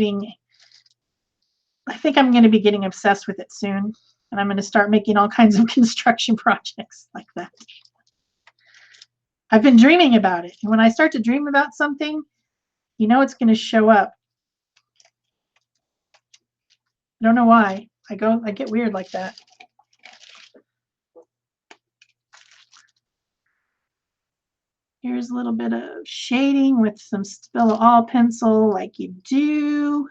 Speaker 1: I think I'm going to be getting obsessed with it soon, and I'm going to start making all kinds of construction projects like that. I've been dreaming about it, and when I start to dream about something, you know it's going to show up. I don't know why. I get weird like that. Here's a little bit of shading with some Stella All pencil like you do.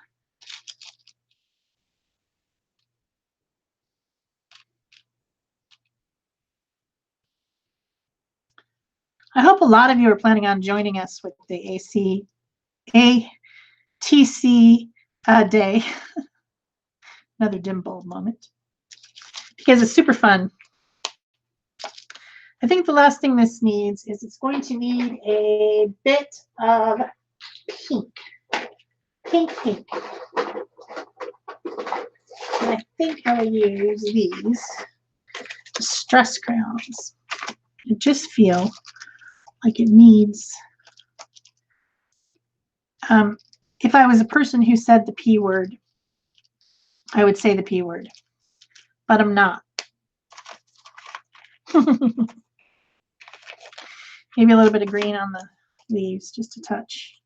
Speaker 1: I hope a lot of you are planning on joining us with the ATC day. Another dim bulb moment. Because it's super fun. I think the last thing this needs is it's going to need a bit of pink. Pink. And I think I will use these distress crayons. I just feel like it needs, if I was a person who said the P word, I would say the P word, but I'm not. Maybe a little bit of green on the leaves, just a touch.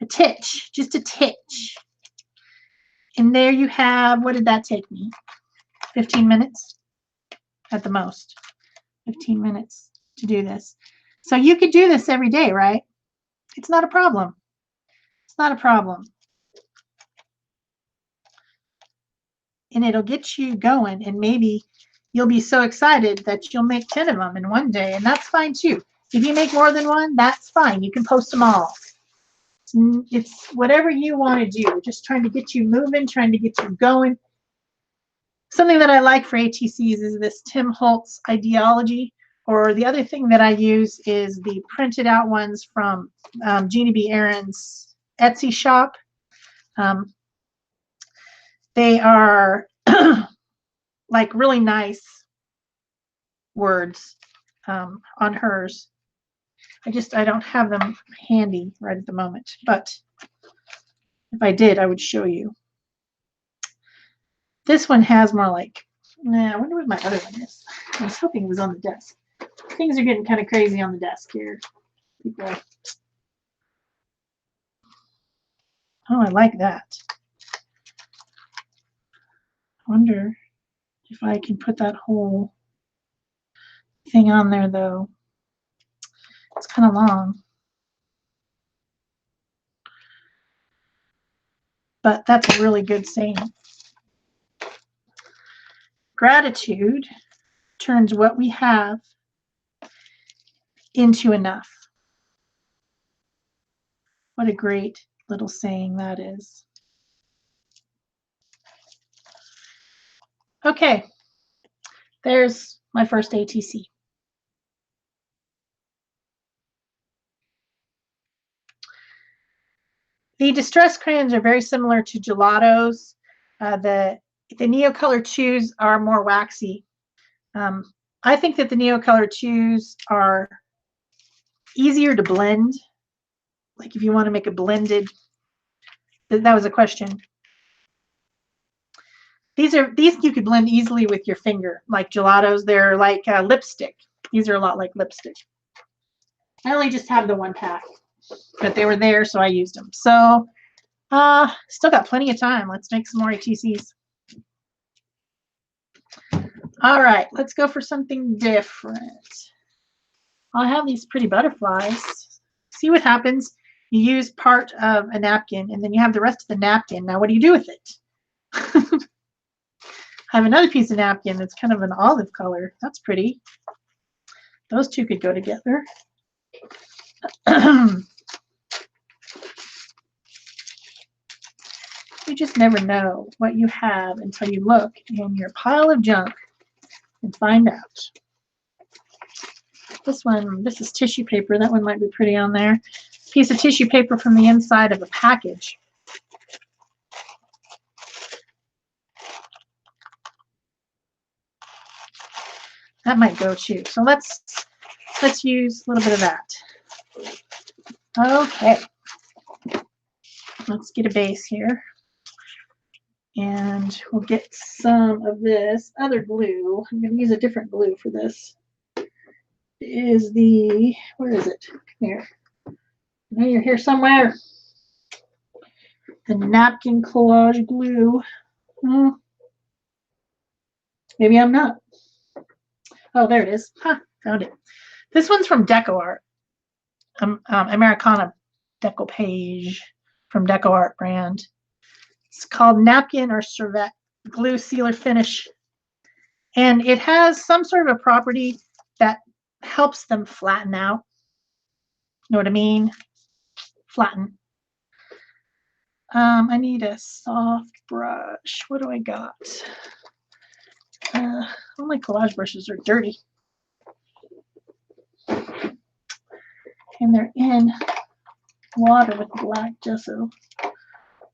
Speaker 1: A titch, just a titch. And there you have, what did that take me? 15 minutes at the most. 15 minutes to do this. So you could do this every day, right? It's not a problem. It's not a problem. And it'll get you going, and maybe you'll be so excited that you'll make 10 of them in one day, and that's fine too. If you make more than one, that's fine. You can post them all. It's whatever you want to do. We're just trying to get you moving, trying to get you going. Something that I like for ATCs is this Tim Holtz ideology, or the other thing that I use is the printed out ones from Jeannie B. Aaron's Etsy shop. They are like really nice words on hers. I don't have them handy right at the moment, but if I did, I would show you. This one has more like, I wonder what my other one is. I was hoping it was on the desk. Things are getting kind of crazy on the desk here. People. Oh, I like that. I wonder if I can put that whole thing on there, though. It's kind of long. But that's a really good saying. Gratitude turns what we have into enough. What a great little saying that is. Okay, there's my first ATC. The distress crayons are very similar to gelatos. The Neocolor 2s are more waxy. I think that the Neocolor 2s are easier to blend. Like if you want to make a blended, that was a question. These you could blend easily with your finger, like gelatos. They're like lipstick. These are a lot like lipstick. I only just have the one pack, but they were there, so I used them. So still got plenty of time. Let's make some more ATCs. All right, let's go for something different. I'll have these pretty butterflies. See what happens. You use part of a napkin, and then you have the rest of the napkin. Now, what do you do with it? I have another piece of napkin that's kind of an olive color. That's pretty. Those two could go together. You just never know what you have until you look in your pile of junk and find out. This one, this is tissue paper. That one might be pretty on there. Piece of tissue paper from the inside of a package. That might go too. So let's use a little bit of that. Okay. Let's get a base here. And we'll get some of this other glue. I'm going to use a different glue for this. It is the, where is it? Here. I know you're here somewhere. The napkin collage glue. Maybe I'm not. Oh, there it is. Huh, found it. This one's from Deco Art. Americana Decoupage from Deco Art brand. It's called Napkin or Serviette Glue Sealer Finish. And it has some sort of a property that helps them flatten out. Know what I mean? Flatten. I need a soft brush. What do I got? All my collage brushes are dirty. And they're in water with black gesso,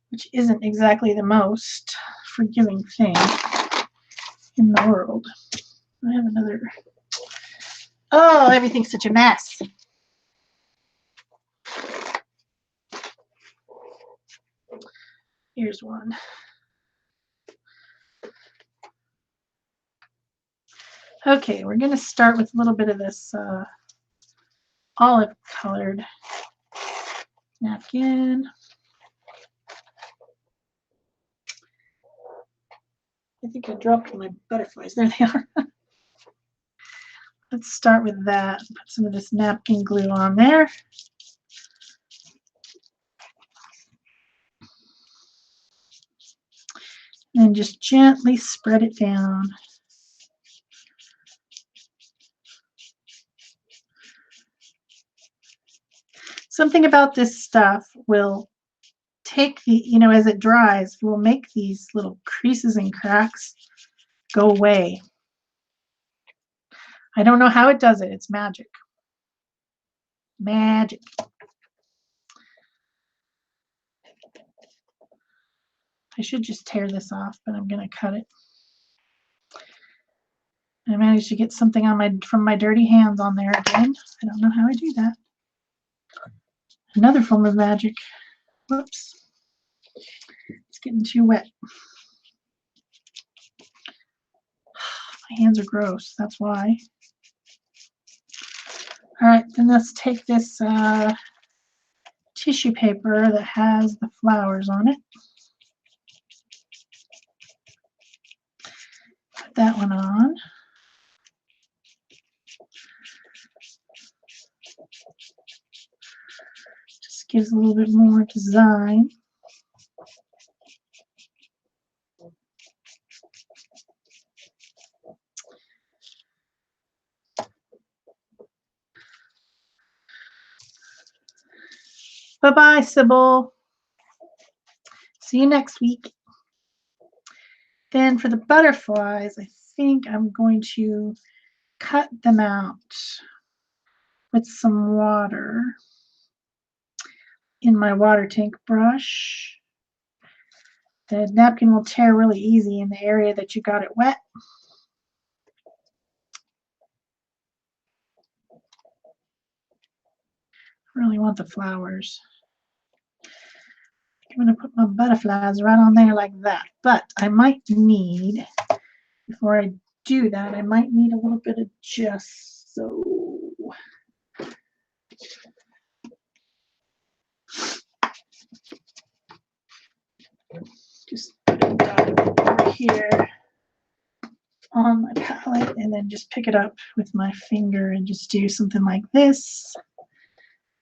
Speaker 1: which isn't exactly the most forgiving thing in the world. I have another. Oh, everything's such a mess. Here's one. Okay, we're going to start with a little bit of this olive colored napkin. I think I dropped my butterflies. There they are. Let's start with that. Put some of this napkin glue on there. And just gently spread it down. Something about this stuff will take the, you know, as it dries, it will make these little creases and cracks go away. I don't know how it does it. It's magic. Magic. I should just tear this off, but I'm going to cut it. I managed to get something on from my dirty hands on there again. I don't know how I do that. Another form of magic. Whoops. It's getting too wet. My hands are gross. That's why. All right, then let's take this tissue paper that has the flowers on it. Put that one on. Just gives a little bit more design. Bye-bye, Sybil. See you next week. Then for the butterflies, I think I'm going to cut them out with some water in my water tank brush. The napkin will tear really easy in the area that you got it wet. I really want the flowers. I'm going to put my butterflies right on there like that. But I might need, before I do that, I might need a little bit of gesso. Just put it down here on my palette and then just pick it up with my finger and just do something like this.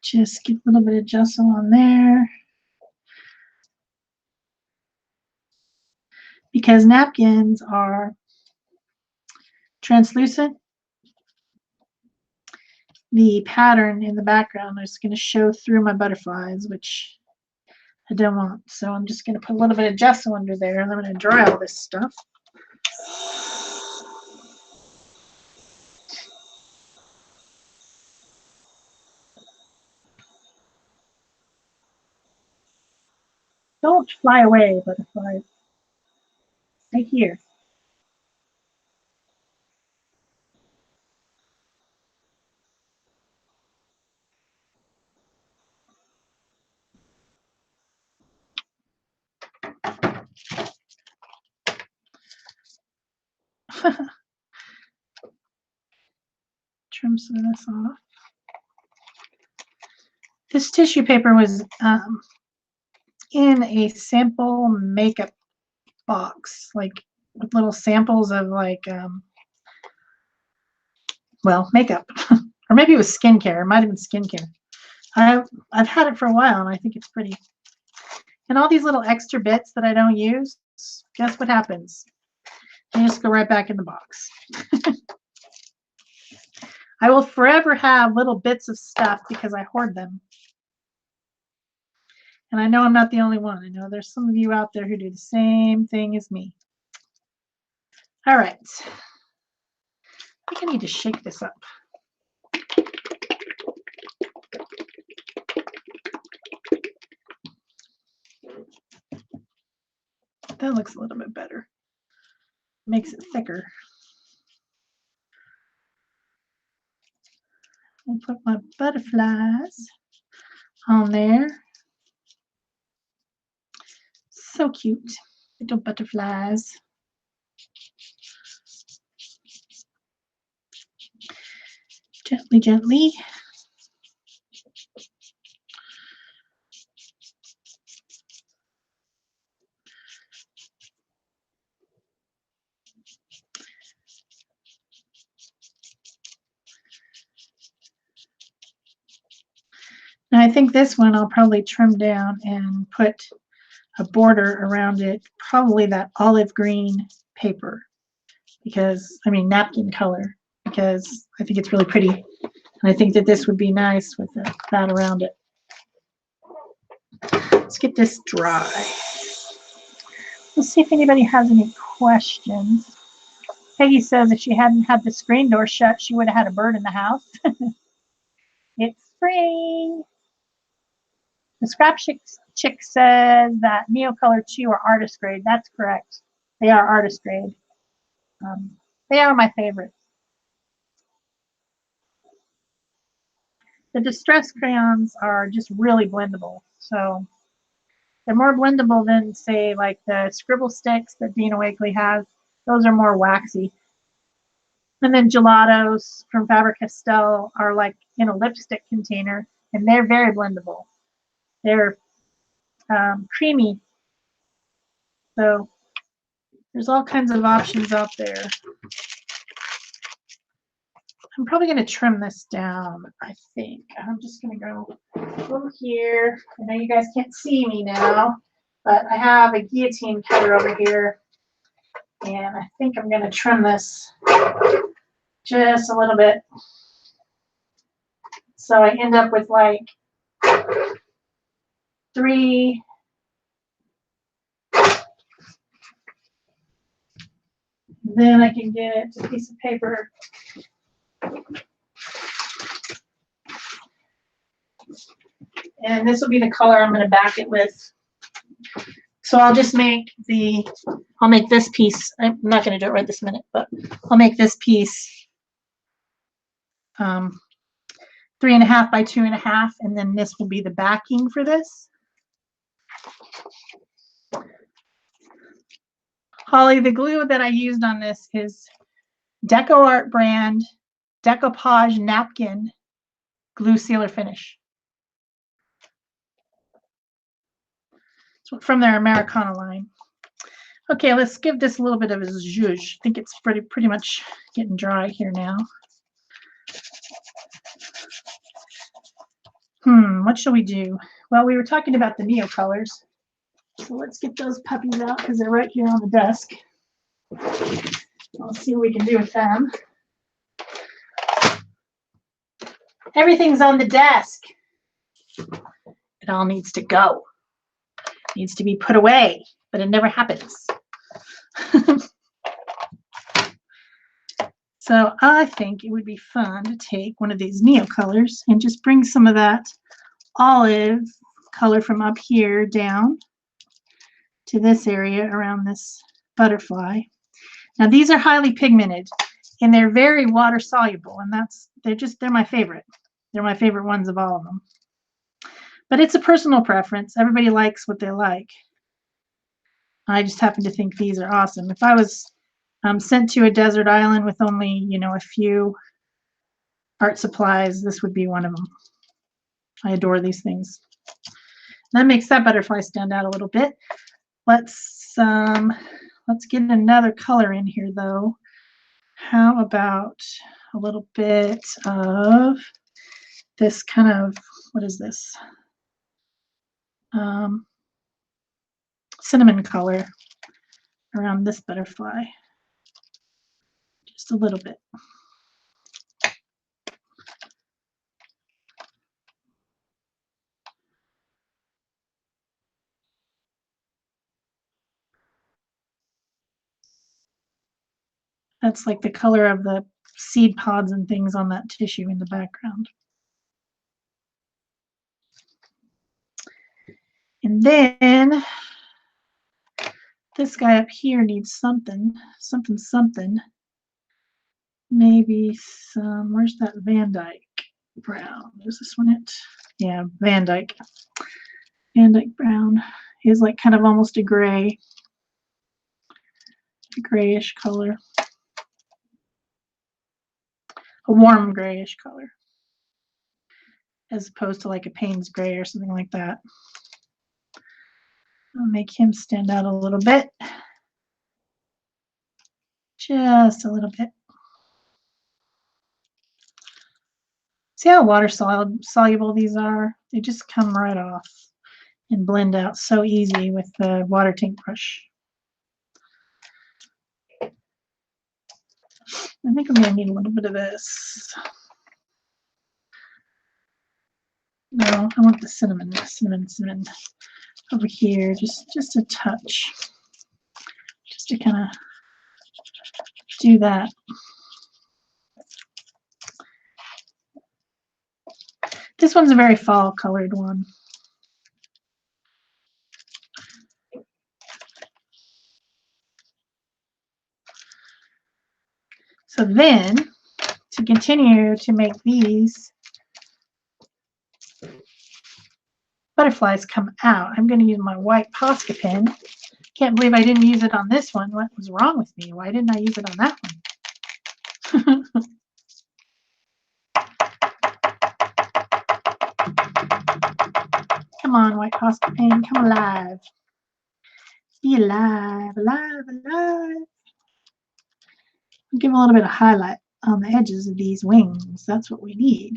Speaker 1: Just get a little bit of gesso on there. Because napkins are translucent, the pattern in the background is going to show through my butterflies, which I don't want. So I'm just going to put a little bit of gesso under there, and I'm going to dry all this stuff. Don't fly away, butterflies. Right here. Trim some of this off. This tissue paper was in a sample makeup box, like with little samples of like, well, makeup, or maybe it was skincare. It might have been skincare. I've had it for a while, and I think it's pretty. And all these little extra bits that I don't use, guess what happens? They just go right back in the box. I will forever have little bits of stuff because I hoard them. And I know I'm not the only one. I know there's some of you out there who do the same thing as me. All right. I think I need to shake this up. That looks a little bit better. Makes it thicker. I'll put my butterflies on there. So cute, little butterflies. Gently, gently. Now I think this one I'll probably trim down and put a border around it, probably that olive green paper, because, I mean, napkin color, because I think it's really pretty. And I think that this would be nice with that around it. Let's get this dry. Let's see if anybody has any questions. Peggy says if she hadn't had the screen door shut, she would have had a bird in the house. It's spring. The Scrap Chick says that Neocolor 2 are artist grade. That's correct. They are artist grade. They are my favorite. The Distress crayons are just really blendable. So they're more blendable than, say, like the Scribble Sticks that Dina Wakley has. Those are more waxy. And then gelatos from Faber-Castell are like in a lipstick container, and they're very blendable. They're creamy. So there's all kinds of options out there. I'm probably going to trim this down, I think. I'm just going to go over here. I know you guys can't see me now, but I have a guillotine cutter over here. And I think I'm going to trim this just a little bit. So I end up with like 3. Then I can get a piece of paper. And this will be the color I'm going to back it with. So I'll just make I'll make this piece. I'm not going to do it right this minute, but I'll make this piece 3.5 by 2.5, and then this will be the backing for this. Holly, the glue that I used on this is Deco Art brand Decoupage Napkin Glue Sealer Finish. It's from their Americana line. Okay, let's give this a little bit of a zhuzh. I think it's pretty much getting dry here now. What shall we do? Well, we were talking about the Neo colors. So let's get those puppies out because they're right here on the desk. Let's see what we can do with them. Everything's on the desk. It all needs to go. It needs to be put away, but it never happens. So I think it would be fun to take one of these Neo colors and just bring some of that olive color from up here down to this area around this butterfly. Now these are highly pigmented and they're very water soluble, and they're my favorite. They're my favorite ones of all of them. But it's a personal preference. Everybody likes what they like. I just happen to think these are awesome. If I was sent to a desert island with only, a few art supplies, this would be one of them. I adore these things. That makes that butterfly stand out a little bit. Let's get another color in here though. How about a little bit of this kind of, what is this? Cinnamon color around this butterfly. Just a little bit. That's like the color of the seed pods and things on that tissue in the background. And then this guy up here needs something. Maybe some, where's that Van Dyke brown? Is this one it? Yeah, Van Dyke brown. Is like kind of almost a grayish color. A warm grayish color. As opposed to like a Payne's gray or something like that. I'll make him stand out a little bit. Just a little bit. See how water soluble these are? They just come right off and blend out so easy with the water tank brush. I think I'm going to need a little bit of this. No, I want the cinnamon over here, just a touch, just to kind of do that. This one's a very fall colored one. So then, to continue to make these butterflies come out, I'm going to use my white Posca pen. Can't believe I didn't use it on this one. What was wrong with me? Why didn't I use it on that one? Come on, white Posca pen, come alive. Be alive, alive, alive. Give a little bit of highlight on the edges of these wings. That's what we need.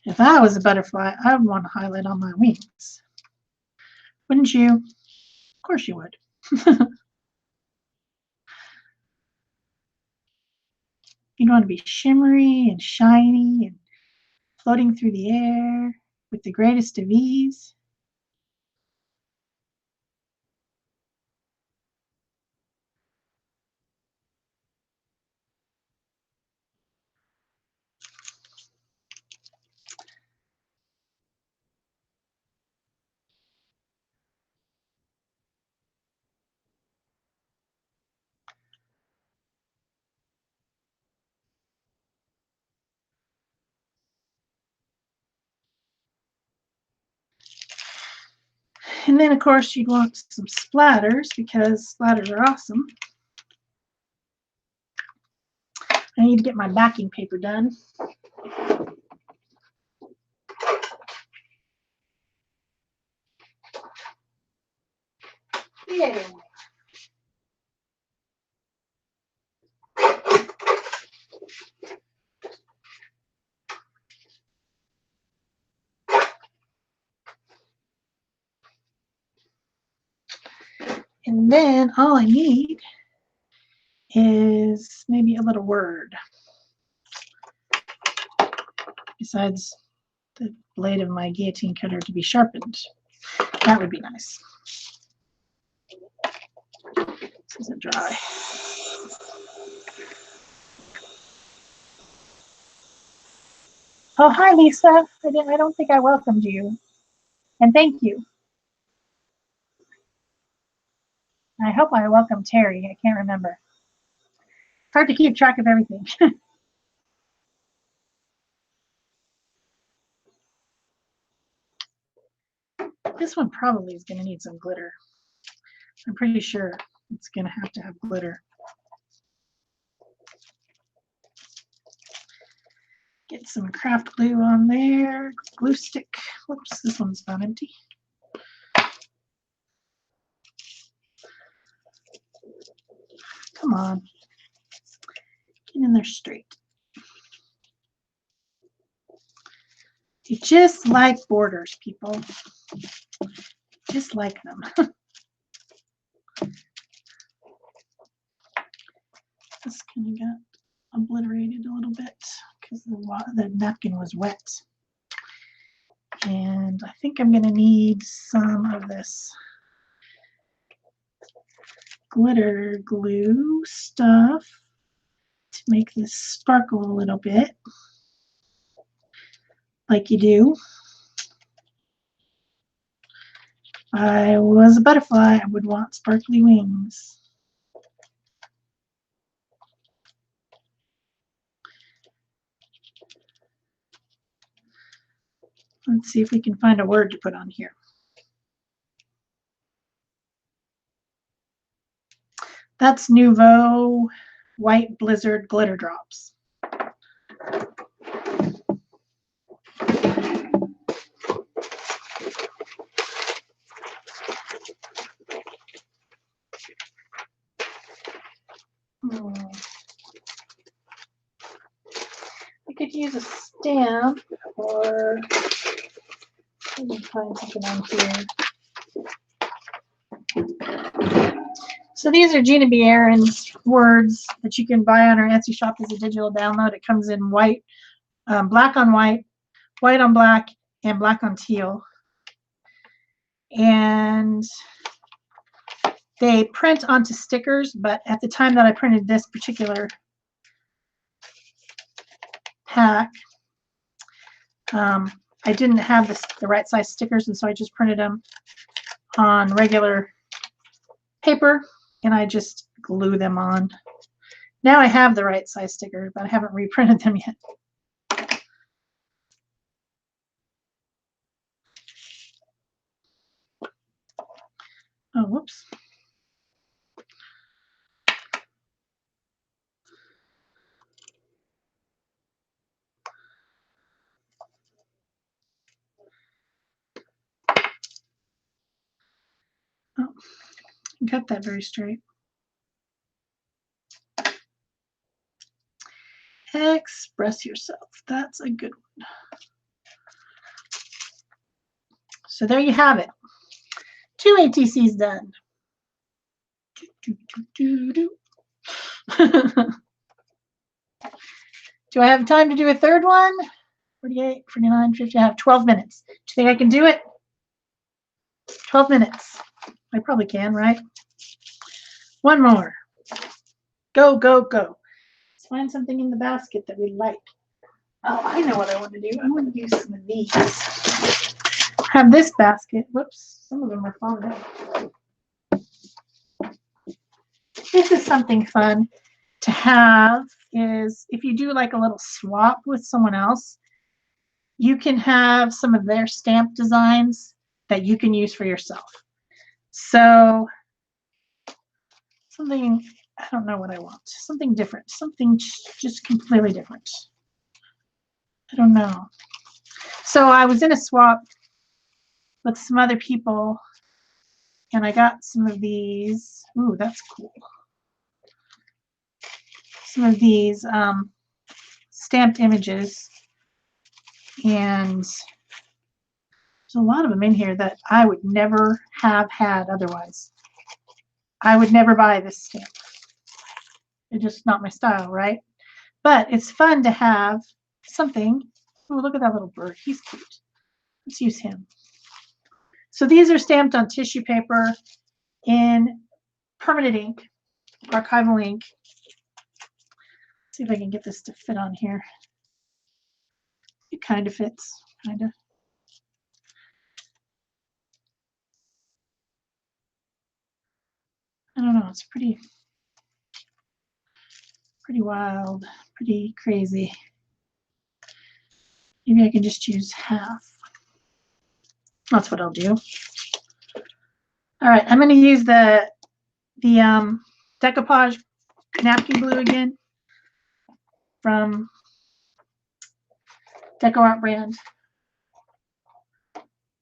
Speaker 1: If I was a butterfly, I would want to highlight on my wings. Wouldn't you? Of course you would. You'd want to be shimmery and shiny and floating through the air with the greatest of ease. And then, of course, you'd want some splatters because splatters are awesome. I need to get my backing paper done. And then all I need is maybe a little word besides the blade of my guillotine cutter to be sharpened. That would be nice. This isn't dry. Oh, hi, Lisa. I don't think I welcomed you. And thank you. I hope I welcomed Terry. I can't remember. It's hard to keep track of everything. This one probably is going to need some glitter. I'm pretty sure it's going to have glitter. Get some craft glue on there. Glue stick. Whoops, this one's about empty. Come on. Get in there straight. You just like borders, people. Just like them. This kind of got obliterated a little bit because the napkin was wet. And I think I'm going to need some of this glitter glue stuff to make this sparkle a little bit, like you do. If I was a butterfly, I would want sparkly wings. Let's see if we can find a word to put on here. That's Nouveau White Blizzard Glitter Drops. I could use a stamp, or let me find something on here. So these are Gina B. Aaron's words that you can buy on her Etsy shop as a digital download. It comes in white, black on white, white on black, and black on teal. And they print onto stickers, but at the time that I printed this particular pack, I didn't have the right size stickers, and so I just printed them on regular paper, and I just glue them on. Now I have the right size stickers, but I haven't reprinted them yet. Oh, whoops. Oh, cut that very straight. Express yourself. That's a good one. So there you have it. 2 ATCs done. Do I have time to do a third one? 48, 49, 50. I have 12 minutes. Do you think I can do it? 12 minutes. I probably can, right? One more. Go, go, go. Let's find something in the basket that we like. Oh, I know what I want to do. I want to do some of these. I have this basket. Whoops, some of them are falling out. This is something fun to have, is if you do like a little swap with someone else, you can have some of their stamp designs that you can use for yourself. So something, I don't know what I want. Something different. Something just completely different. I don't know. So I was in a swap with some other people, and I got some of these. Ooh, that's cool. Some of these stamped images, and there's a lot of them in here that I would never have had otherwise. I would never buy this stamp. It's just not my style, right? But it's fun to have something. Oh, look at that little bird. He's cute. Let's use him. So these are stamped on tissue paper in permanent ink, archival ink. Let's see if I can get this to fit on here. It kind of fits, kind of. I don't know, it's pretty wild, pretty crazy. Maybe I can just use half. That's what I'll do. All right, I'm going to use the decoupage napkin glue again from Deco Art brand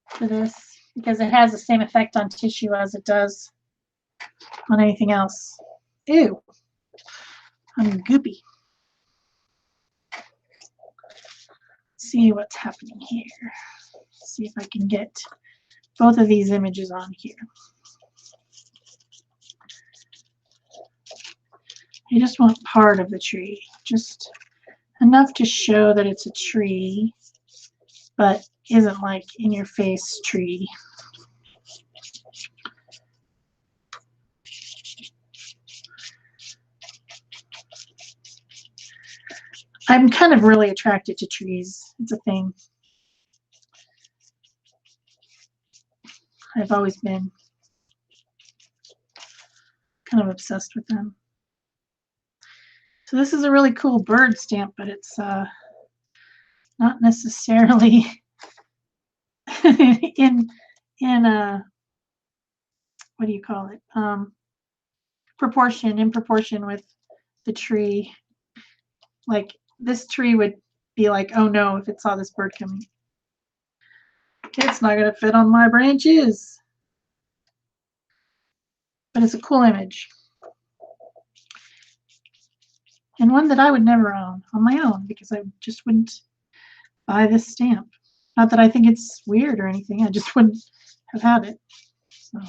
Speaker 1: for this because it has the same effect on tissue as it does on anything else. Ew, I'm goopy. See what's happening here. See if I can get both of these images on here. You just want part of the tree, just enough to show that it's a tree, but isn't like in your face tree. I'm kind of really attracted to trees. It's a thing. I've always been kind of obsessed with them. So this is a really cool bird stamp, but it's not necessarily in what do you call it? In proportion with the tree. Like this tree would be like, oh no, if it saw this bird coming. It's not going to fit on my branches. But it's a cool image. And one that I would never own on my own because I just wouldn't buy this stamp. Not that I think it's weird or anything. I just wouldn't have had it. So.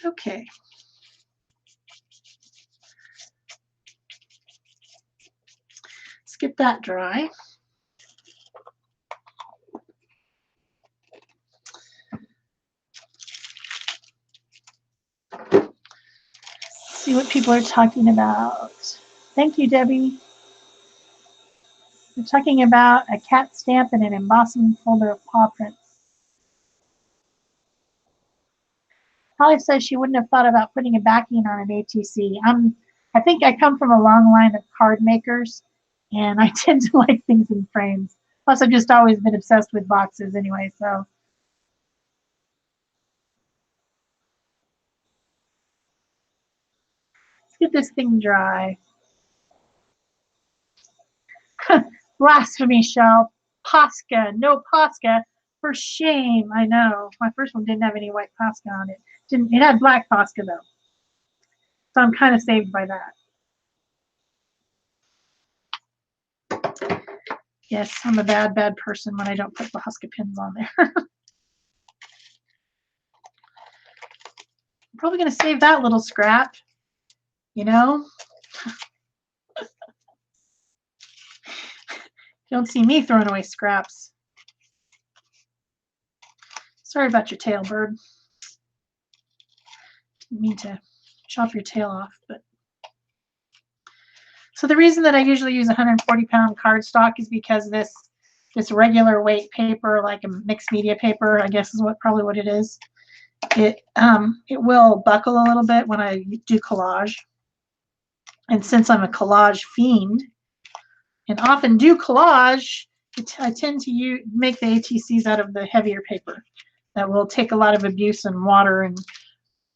Speaker 1: Okay. Let's get that dry. See what people are talking about. Thank you, Debbie. We're talking about a cat stamp and an embossing folder of paw prints. Holly says she wouldn't have thought about putting a backing on an ATC. I think I come from a long line of card makers, and I tend to like things in frames. Plus, I've just always been obsessed with boxes anyway, so. Let's get this thing dry. Blasphemy, Shel. Posca, no Posca. For shame, I know. My first one didn't have any white Posca on it. It had black Posca, though. So I'm kind of saved by that. Yes, I'm a bad person when I don't put Posca pins on there. I'm probably going to save that little scrap, you know? You don't see me throwing away scraps. Sorry about your tail, bird. Didn't mean to chop your tail off, but. So the reason that I usually use 140-pound cardstock is because this regular weight paper, like a mixed media paper, I guess is probably what it is. It will buckle a little bit when I do collage. And since I'm a collage fiend and often do collage, I tend to make the ATCs out of the heavier paper that will take a lot of abuse and water and,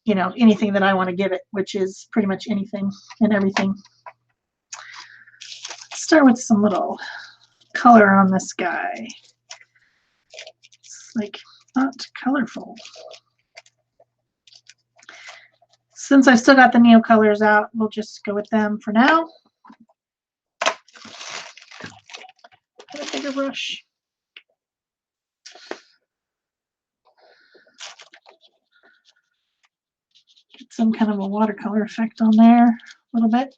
Speaker 1: you know, anything that I want to give it, which is pretty much anything and everything. Let's start with some little color on this guy. It's like not colorful. Since I've still got the Neo colors out, we'll just go with them for now. Get a bigger brush. some kind of a watercolor effect on there a little bit.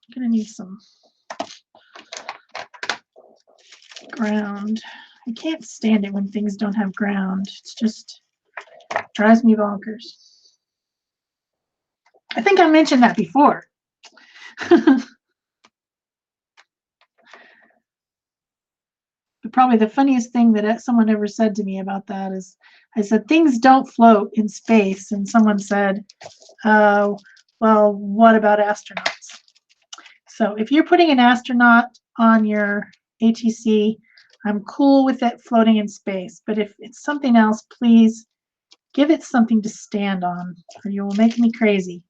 Speaker 1: I'm gonna need some ground. I can't stand it when things don't have ground. It's just drives me bonkers. I think I mentioned that before. But probably the funniest thing that someone ever said to me about that is, I said, things don't float in space. And someone said, well, what about astronauts? So if you're putting an astronaut on your ATC, I'm cool with it floating in space. But if it's something else, please give it something to stand on, or you will make me crazy.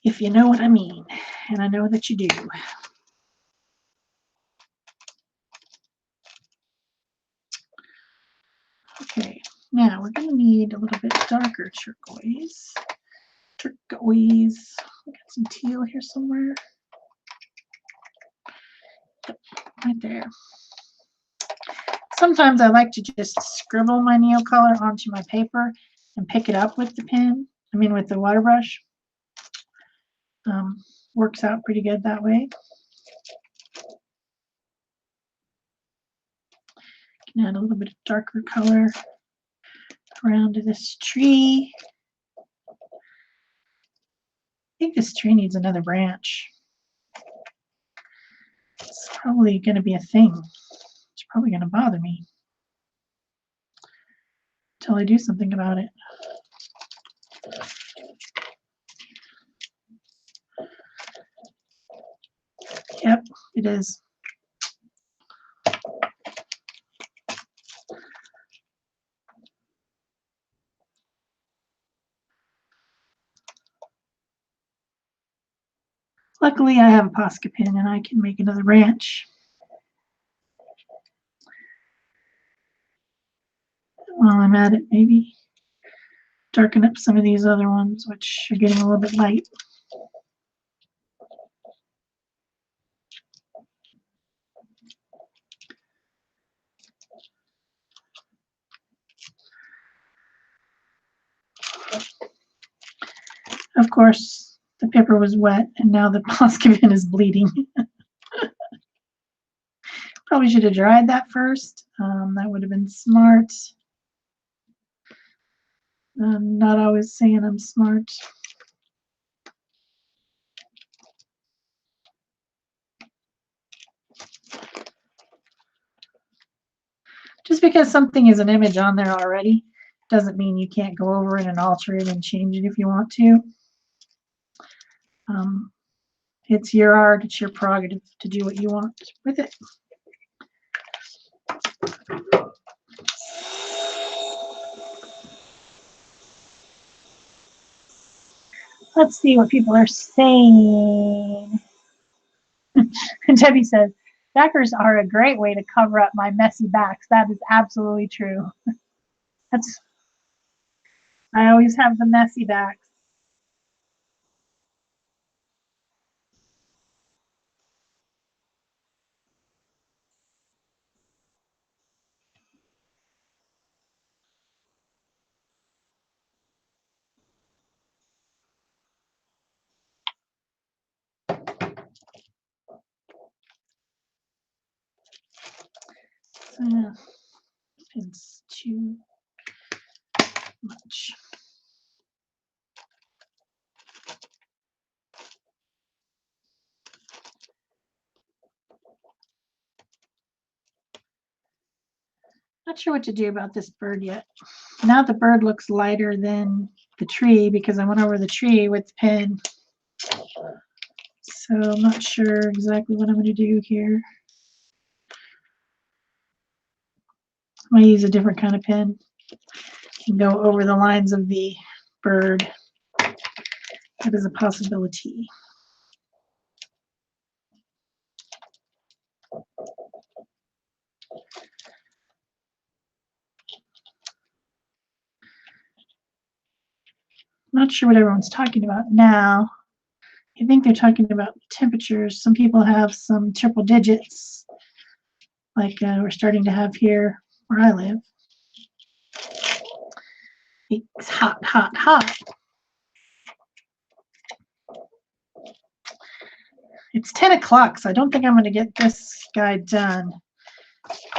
Speaker 1: If you know what I mean, and I know that you do. Okay, now we're going to need a little bit darker turquoise. Turquoise. I got some teal here somewhere. Yep, right there. Sometimes I like to just scribble my Neocolor onto my paper and pick it up with the pen. I mean, with the water brush. Works out pretty good that way. Can add a little bit of darker color around this tree. I think this tree needs another branch. It's probably going to be a thing. It's probably going to bother me until I do something about it. Yep, it is. Luckily, I have a Posca pen and I can make another branch. While I'm at it, maybe darken up some of these other ones, which are getting a little bit light. Of course, the paper was wet and now the Posca pen is bleeding. Probably should have dried that first. That would have been smart. I'm not always saying I'm smart. Just because something is an image on there already doesn't mean you can't go over it and alter it and change it if you want to. It's your art, it's your prerogative to do what you want with it. Let's see what people are saying. Debbie says, backers are a great way to cover up my messy backs. That is absolutely true. I always have the messy backs. It's too much. Not sure what to do about this bird yet. Now the bird looks lighter than the tree because I went over the tree with the pen. So I'm not sure exactly what I'm going to do here. I'm going to use a different kind of pen and go over the lines of the bird. That is a possibility. Not sure what everyone's talking about now. I think they're talking about temperatures. Some people have some triple digits, like we're starting to have here where I live. It's hot, hot, hot. It's 10 o'clock, so I don't think I'm going to get this guy done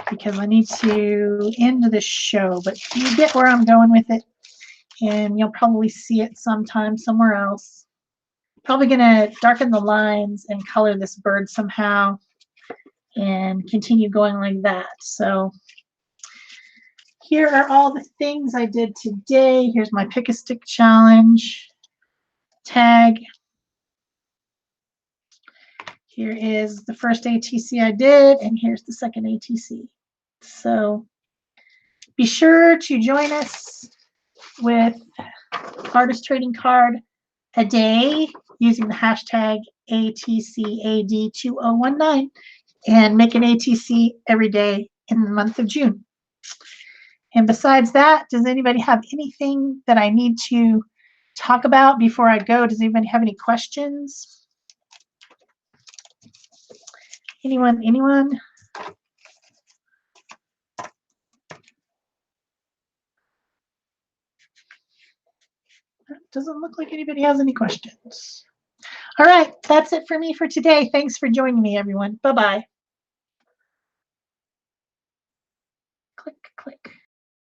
Speaker 1: because I need to end the show, but you get where I'm going with it, and you'll probably see it sometime somewhere else. Probably going to darken the lines and color this bird somehow and continue going like that. So here are all the things I did today. Here's my pick a stick challenge tag. Here is the first ATC I did, and here's the second ATC. So be sure to join us with Artist Trading Card a day using the hashtag ATCAD2019 and make an ATC every day in the month of June. And besides that, does anybody have anything that I need to talk about before I go? Does anybody have any questions? Anyone? Doesn't look like anybody has any questions. All right, that's it for me for today. Thanks for joining me, everyone. Bye-bye. Click, click.